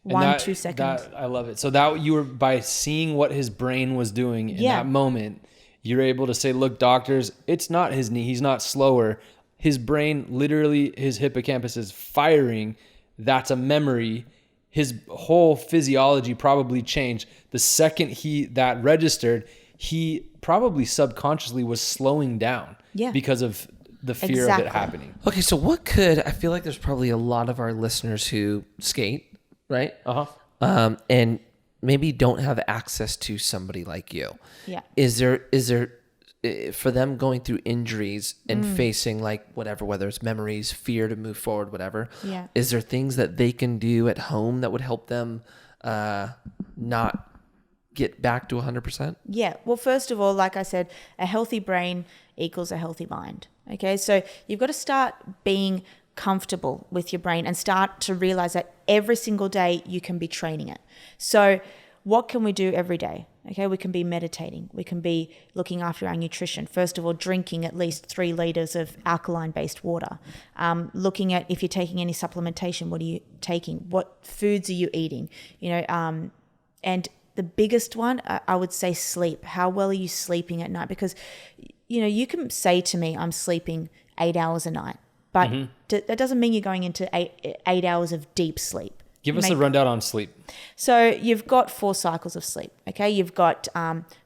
2 seconds. I love it. So that you were, by seeing what his brain was doing in that moment, you're able to say, look, doctors, it's not his knee. He's not slower. His brain, literally, his hippocampus is firing. That's a memory. His whole physiology probably changed. The second that registered, he probably subconsciously was slowing down because of the fear of it happening. Okay, so I feel like there's probably a lot of our listeners who skate, right? Uh-huh. And maybe don't have access to somebody like you. Yeah. Is there for them going through injuries and facing whether it's memories, fear to move forward, whatever, is there things that they can do at home that would help them not get back to 100%? Yeah. Well, first of all, like I said, a healthy brain equals a healthy mind. Okay. So you've got to start being comfortable with your brain and start to realize that every single day you can be training it. So what can we do every day? Okay, we can be meditating. We can be looking after our nutrition. First of all, drinking at least 3 liters of alkaline-based water. Looking at if you're taking any supplementation, what are you taking? What foods are you eating? And the biggest one, I would say sleep. How well are you sleeping at night? Because, you can say to me, I'm sleeping 8 hours a night, but that doesn't mean you're going into eight hours of deep sleep. Give us a rundown on sleep. So you've got 4 cycles of sleep, okay? You've got,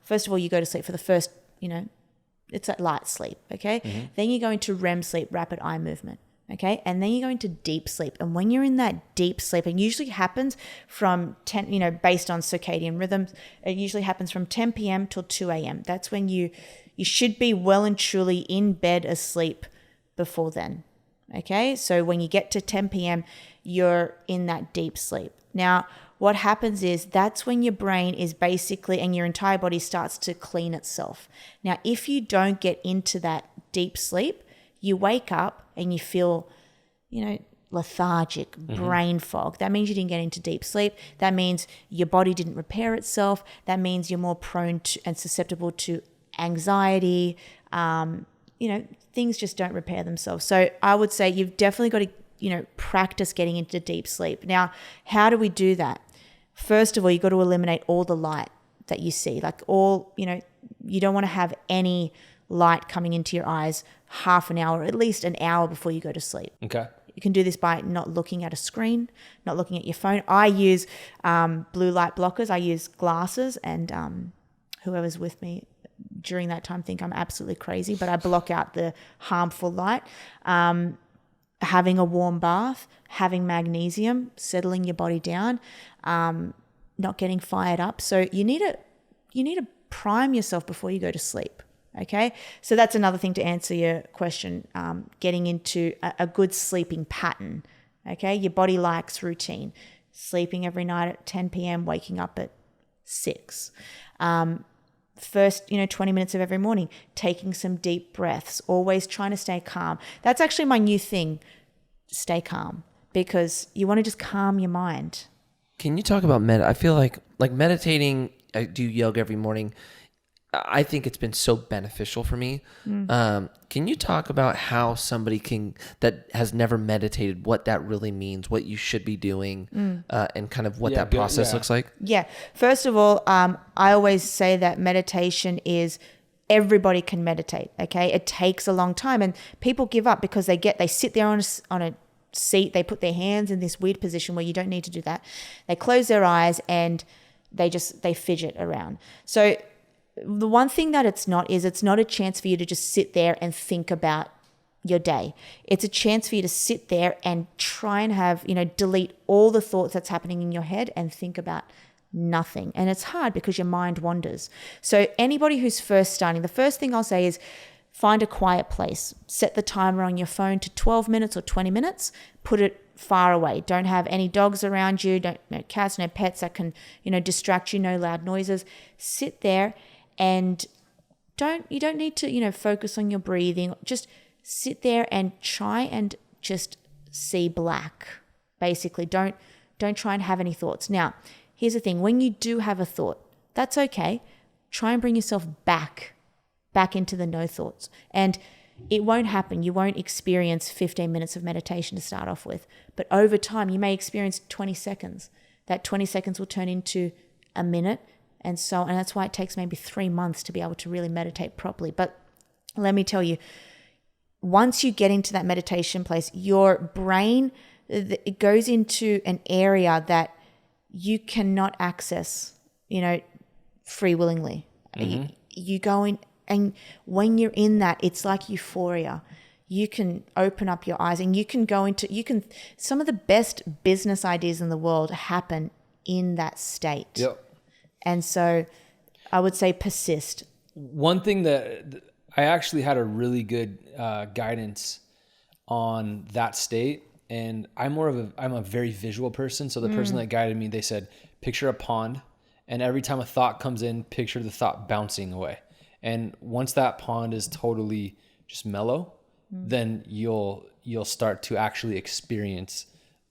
first of all, you go to sleep for the first, it's like light sleep, okay? Mm-hmm. Then you go into REM sleep, rapid eye movement, okay? And then you go into deep sleep. And when you're in that deep sleep, it usually happens from 10, based on circadian rhythms, it usually happens from 10 p.m. till 2 a.m. That's when you should be well and truly in bed asleep before then, okay? So when you get to 10 p.m., you're in that deep sleep. Now, what happens is that's when your brain is basically, and your entire body starts to clean itself. Now, if you don't get into that deep sleep, you wake up and you feel, lethargic, brain fog. That means you didn't get into deep sleep. That means your body didn't repair itself. That means you're more prone to and susceptible to anxiety. Things just don't repair themselves. So I would say you've definitely got to, practice getting into deep sleep. Now, how do we do that? First of all, you've got to eliminate all the light that you see. Like you don't want to have any light coming into your eyes half an hour, at least an hour before you go to sleep. Okay. You can do this by not looking at a screen, not looking at your phone. I use blue light blockers. I use glasses, and whoever's with me during that time think I'm absolutely crazy, but I block out the harmful light. Having a warm bath, having magnesium, settling your body down, not getting fired up. So you need to prime yourself before you go to sleep. Okay, so that's another thing to answer your question, getting into a good sleeping pattern. Okay, your body likes routine, sleeping every night at 10 p.m., waking up at 6. First, 20 minutes of every morning, taking some deep breaths, always trying to stay calm. That's actually my new thing, stay calm, because you want to just calm your mind. Can you talk about I feel like meditating, I do yoga every morning. I think it's been so beneficial for me. Can you talk about how somebody that has never meditated, what that really means, what you should be doing, and kind of what that process looks like? Yeah. First of all, I always say that meditation is everybody can meditate. Okay. It takes a long time, and people give up because they sit there on a seat. They put their hands in this weird position where you don't need to do that. They close their eyes and they fidget around. So the one thing that it's not a chance for you to just sit there and think about your day. It's a chance for you to sit there and try and have, delete all the thoughts that's happening in your head and think about nothing. And it's hard because your mind wanders. So anybody who's first starting, the first thing I'll say is find a quiet place. Set the timer on your phone to 12 minutes or 20 minutes. Put it far away. Don't have any dogs around you. No cats, no pets that can, distract you. No loud noises. Sit there. And you don't need to, focus on your breathing. Just sit there and try and just see black. Basically, don't try and have any thoughts. Now, here's the thing. When you do have a thought, that's okay. Try and bring yourself back into the no thoughts. And it won't happen. You won't experience 15 minutes of meditation to start off with. But over time, you may experience 20 seconds. That 20 seconds will turn into a minute. And that's why it takes maybe 3 months to be able to really meditate properly. But let me tell you, once you get into that meditation place, your brain, it goes into an area that you cannot access, free willingly. Mm-hmm. You go in, and when you're in that, it's like euphoria. You can open up your eyes and some of the best business ideas in the world happen in that state. Yep. And so I would say persist. One thing that I actually had a really good guidance on that state, and I'm a very visual person. So the person that guided me, they said, picture a pond, and every time a thought comes in, picture the thought bouncing away. And once that pond is totally just mellow, then you'll start to actually experience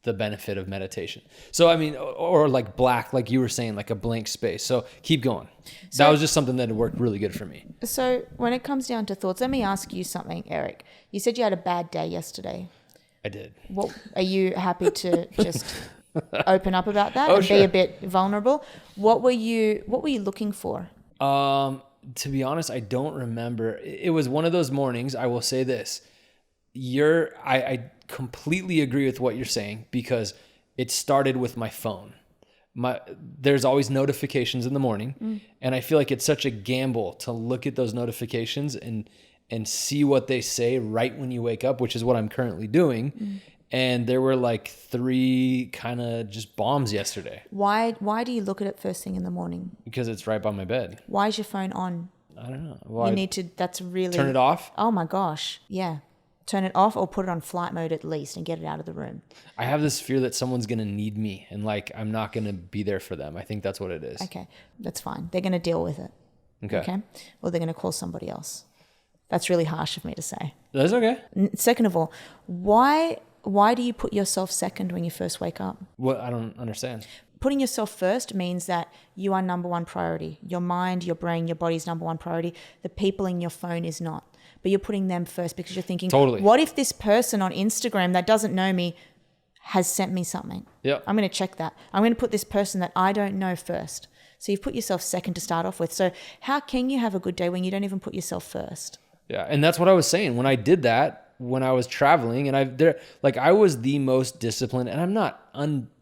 the benefit of meditation. So, I mean, or like black, like you were saying, like a blank space. So keep going. So, that was just something that worked really good for me. So when it comes down to thoughts, let me ask you something, Eric. You said you had a bad day yesterday. I did. What are you happy to just open up about that and sure. be a bit vulnerable? What were you looking for? To be honest, I don't remember. It was one of those mornings. I will say this. I completely agree with what you're saying, because it started with my phone. There's always notifications in the morning, and I feel like it's such a gamble to look at those notifications and see what they say right when you wake up, which is what I'm currently doing. And there were like 3 kind of just bombs yesterday. Why do you look at it first thing in the morning? Because it's right by my bed. Why is your phone on? I don't know. Well, you need to, that's really... Turn it off? Oh my gosh. Yeah. Turn it off or put it on flight mode at least and get it out of the room. I have this fear that someone's going to need me and like I'm not going to be there for them. I think that's what it is. Okay. That's fine. They're going to deal with it. Okay. Or they're going to call somebody else. That's really harsh of me to say. That's okay. Second of all, why do you put yourself second when you first wake up? What? I don't understand. Putting yourself first means that you are number one priority. Your mind, your brain, your body's number one priority. The people in your phone is not. But you're putting them first because you're thinking, Totally. What if this person on Instagram that doesn't know me has sent me something? Yep. I'm going to check that. I'm going to put this person that I don't know first. So you've put yourself second to start off with. So how can you have a good day when you don't even put yourself first? Yeah, and that's what I was saying when I did that, when I was traveling, and I was the most disciplined, and I'm not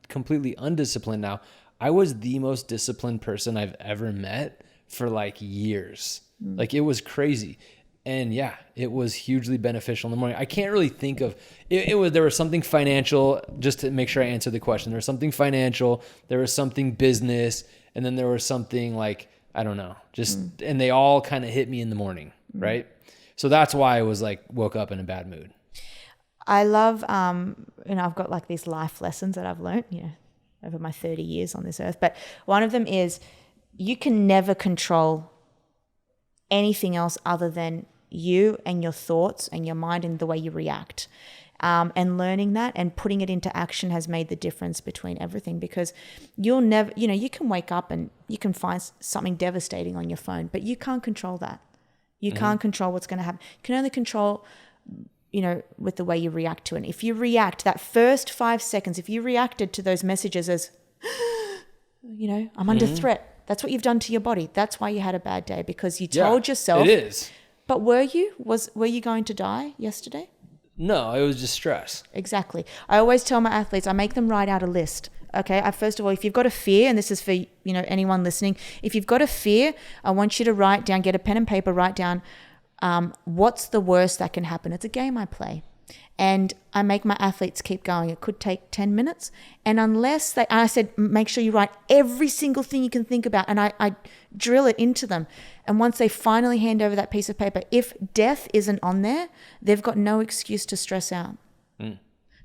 completely undisciplined now. I was the most disciplined person I've ever met for like years. Like it was crazy. And yeah, it was hugely beneficial in the morning. I can't really think of it. There was something financial, just to make sure I answer the question. There was something financial, there was something business, and then there was something like, I don't know, and they all kind of hit me in the morning, right? So that's why I was like, woke up in a bad mood. I love, I've got like these life lessons that I've learned, over my 30 years on this earth. But one of them is you can never control anything else other than you and your thoughts and your mind and the way you react. And learning that and putting it into action has made the difference between everything, because you'll never, you can wake up and you can find something devastating on your phone, but you can't control that. You can't control what's going to happen. You can only control, with the way you react to it. If you react that first 5 seconds, if you reacted to those messages as, I'm under threat, that's what you've done to your body. That's why you had a bad day, because you told yourself. It is. But were you going to die yesterday? No, it was just stress. Exactly. I always tell my athletes, I make them write out a list. Okay. First of all, if you've got a fear, and this is for, anyone listening, if you've got a fear, I want you to write down, get a pen and paper, write down, what's the worst that can happen? It's a game I play. And I make my athletes keep going. It could take 10 minutes. And I said, make sure you write every single thing you can think about. And I drill it into them. And once they finally hand over that piece of paper, if death isn't on there, they've got no excuse to stress out.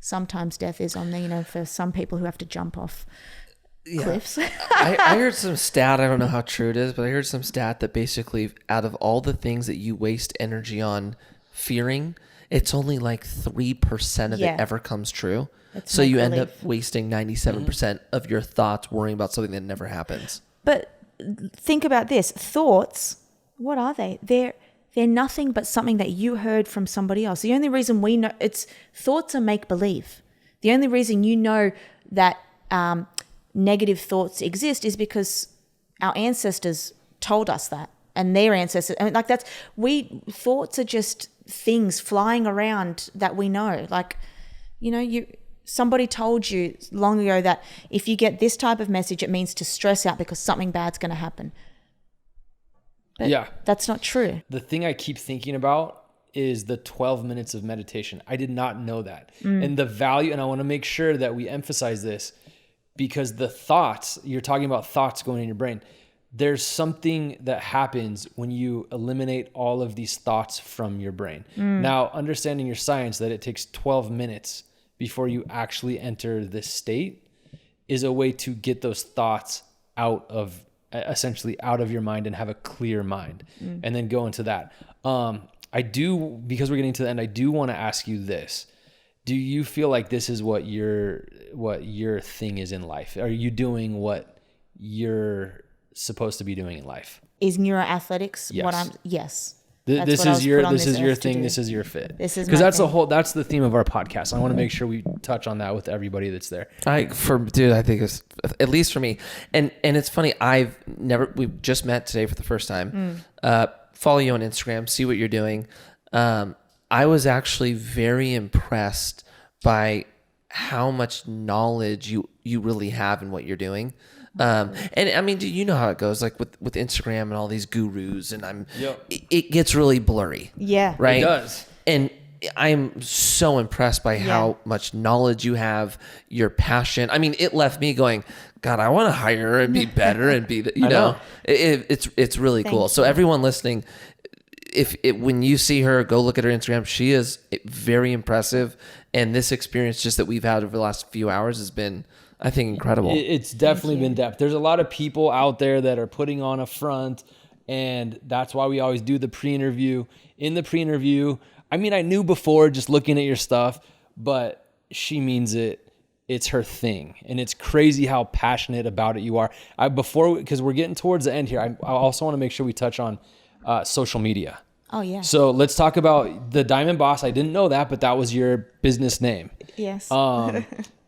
Sometimes death is on there, for some people who have to jump off cliffs. I heard some stat, I don't know how true it is, but I heard some stat that basically out of all the things that you waste energy on fearing, it's only like 3% of it ever comes true. So you end up wasting 97% of your thoughts worrying about something that never happens. But think about this. Thoughts, what are they? They're nothing but something that you heard from somebody else. The only reason we know thoughts are make-believe. The only reason you know that negative thoughts exist is because our ancestors told us that, and their ancestors. I mean, thoughts are just things flying around that we know. Somebody told you long ago that if you get this type of message, it means to stress out because something bad's going to happen. But that's not true. The thing I keep thinking about is the 12 minutes of meditation. I did not know that. And the value, and I want to make sure that we emphasize this, because the thoughts, you're talking about thoughts going in your brain. There's something that happens when you eliminate all of these thoughts from your brain. Now, understanding your science that it takes 12 minutes before you actually enter this state is a way to get those thoughts essentially out of your mind and have a clear mind, and then go into that. Because we're getting to the end, I do want to ask you this. Do you feel like this is what your thing is in life? Are you doing what you're supposed to be doing in life? Is Neuro Athletics yes. This is your thing. This is your fit. This is because that's the theme of our podcast. I want to make sure we touch on that with everybody that's there. I think it's, at least for me, and it's funny. We've just met today for the first time. Follow you on Instagram, see what you're doing. I was actually very impressed by how much knowledge you really have in what you're doing. And I mean, do you know how it goes? Like with Instagram and all these gurus, and it gets really blurry. Yeah, right. It does. And I'm so impressed by how much knowledge you have, your passion. I mean, it left me going, God, I want to hire her and be better and be, it's really cool. So everyone listening, when you see her, go look at her Instagram. She is very impressive. And this experience just that we've had over the last few hours has been, I think, incredible. It's definitely been depth. There's a lot of people out there that are putting on a front And that's why we always do the pre-interview. In the pre-interview, I mean, I knew before just looking at your stuff, but she means it. It's her thing. And it's crazy how passionate about it you are. Because we're getting towards the end here, I also want to make sure we touch on social media. Oh, yeah. So let's talk about the Diamond Boss. I didn't know that, but that was your business name. Yes.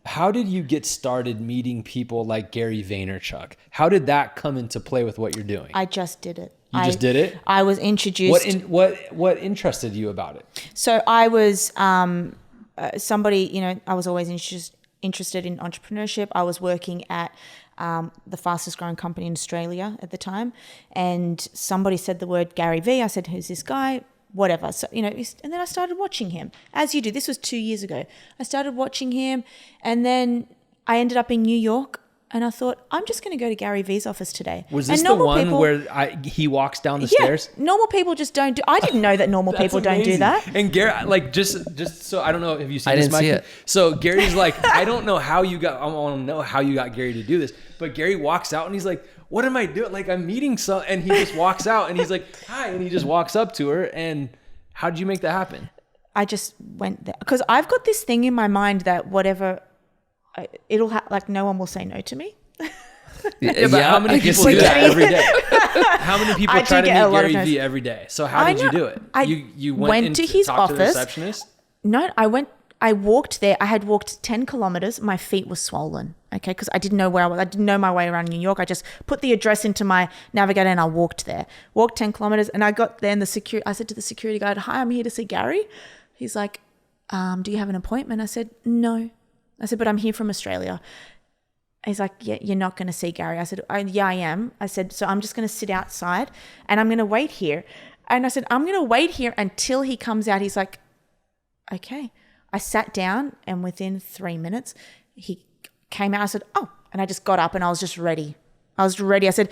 How did you get started meeting people like Gary Vaynerchuk? How did that come into play with what you're doing? I just did it. You just did it? I was introduced. What interested you about it? So I was somebody, I was always interested in entrepreneurship. I was working at the fastest growing company in Australia at the time. And somebody said the word Gary V. I said, who's this guy? Whatever. So, and then I started watching him, as you do. This was 2 years ago. I started watching him, and then I ended up in New York, and I thought, I'm just going to go to Gary V's office today. Was this the one where he walks down the stairs? Normal people just don't do. I didn't know that normal people don't do that. And Gary, like, just so I don't know if you seen I this, didn't see Mikey. it. So Gary's like, I don't know how you got. I want to know how you got Gary to do this. But Gary walks out and he's like, what am I doing? Like, I'm meeting some, and he just walks out and he's like, hi, and he just walks up to her. And how did you make that happen? I just went there because I've got this thing in my mind that whatever, like no one will say no to me. Yeah, but how many people do that every day? How many people try to meet Gary Vee every day? So how did you do it? You went to his talk office. To the receptionist? No, I walked there. I had walked 10 kilometers. My feet were swollen. Okay. Because I didn't know where I was. I didn't know my way around New York. I just put the address into my navigator and I walked there. Walked 10 kilometers and I got there and I said to the security guard, hi, I'm here to see Gary. He's like, do you have an appointment? I said, no. I said, but I'm here from Australia. He's like, yeah, you're not going to see Gary. I said, yeah, I am. I said, so I'm just going to sit outside and I'm going to wait here. And I said, I'm going to wait here until he comes out. He's like, okay. I sat down and within 3 minutes, he came out. I said, oh, and I just got up and I was just ready. I said,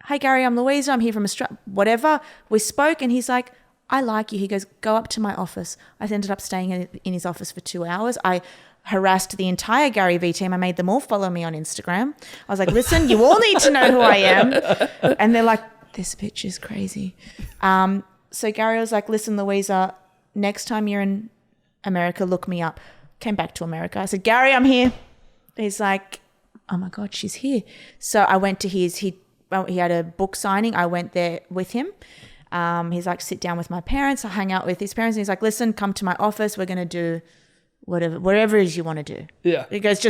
hi, Gary, I'm Louisa. I'm here from Australia. Whatever. We spoke and he's like, I like you. He goes, go up to my office. I ended up staying in his office for 2 hours. I harassed the entire Gary Vee team. I made them all follow me on Instagram. I was like, listen, you all need to know who I am. And they're like, this bitch is crazy. So Gary was like, listen, Louisa, next time you're in America, look me up. Came back to America. I said, Gary, I'm here. He's like, oh my God, she's here. So I went to he had a book signing. I went there with him. He's like, sit down with my parents. I hang out with his parents. And he's like, listen, come to my office. We're going to do whatever it is you want to do. Yeah. He goes,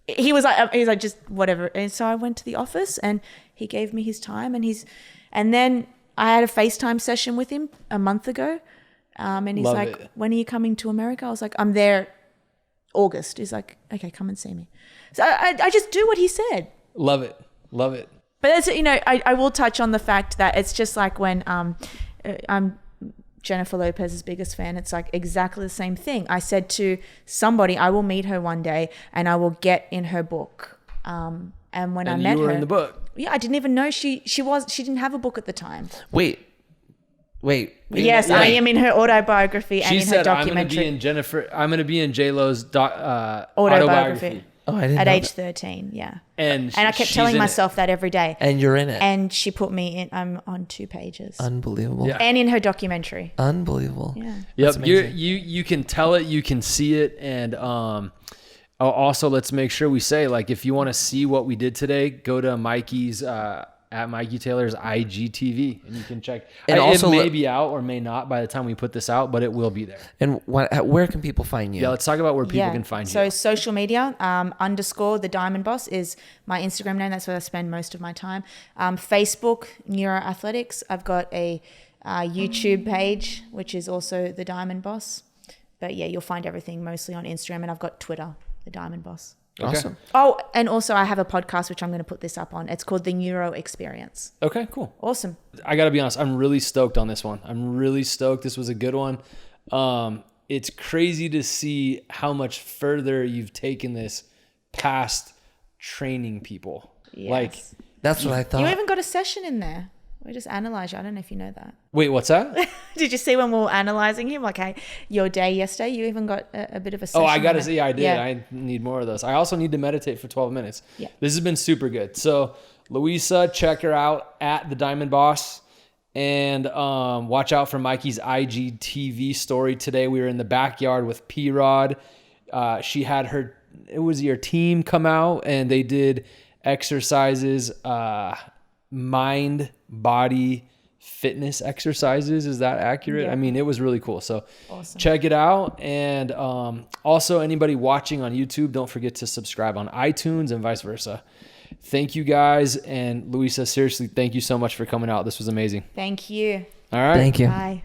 he's like, just whatever. And so I went to the office and he gave me his time and then I had a FaceTime session with him a month ago. And he's when are you coming to America? I was like, I'm there August. He's like, okay, come and see me. So I just do what he said. Love it. Love it. But that's, I will touch on the fact that it's just like when I'm Jennifer Lopez's biggest fan. It's like exactly the same thing. I said to somebody, I will meet her one day and I will get in her book. And when I met her, you were in the book. Yeah, I didn't even know she didn't have a book at the time. Wait. Yes, I am in her autobiography and in her documentary. I'm going to be in J-Lo's autobiography. Oh, I didn't know at age that. 13, yeah. And I kept telling myself that every day. And you're in it. And she put me in. I'm on 2 pages. Unbelievable. Yeah. And in her documentary. Unbelievable. Yeah. Yep. You can tell it. You can see it. And also, let's make sure we say, like, if you want to see what we did today, go to Mikey's at Mikey Taylor's IGTV, and you can check. And also, it may be out or may not by the time we put this out, but it will be there. And where can people find you? Yeah, let's talk about where people can find you. So social media, _ the Diamond Boss is my Instagram name. That's where I spend most of my time. Facebook, Neuro Athletics. I've got a YouTube page, which is also the Diamond Boss. But yeah, you'll find everything mostly on Instagram, and I've got Twitter, the Diamond Boss. Okay. Awesome. Oh, and also I have a podcast, which I'm going to put this up on. It's called the Neuro Experience. Okay, cool. Awesome. I got to be honest. I'm really stoked on this one. I'm really stoked. This was a good one. It's crazy to see how much further you've taken this past training people. Yes. Like, that's what I thought. You even got a session in there. We just analyze you. I don't know if you know that. Wait, what's that? Did you see when we were analyzing him? Like, hey, your day yesterday, you even got a bit of a session. Oh, I got to see. Yeah, I did. Yeah. I need more of those. I also need to meditate for 12 minutes. Yeah. This has been super good. So Luisa, check her out at the Diamond Boss. And watch out for Mikey's IGTV story today. We were in the backyard with P-Rod. She had her team come out, and they did exercises, mind, body, fitness exercises. Is that accurate? Yeah. I mean, it was really cool. So Awesome. check it out. And also anybody watching on YouTube, don't forget to subscribe on iTunes and vice versa. Thank you guys. And Luisa, seriously, thank you so much for coming out. This was amazing. Thank you. All right. Thank you. Bye.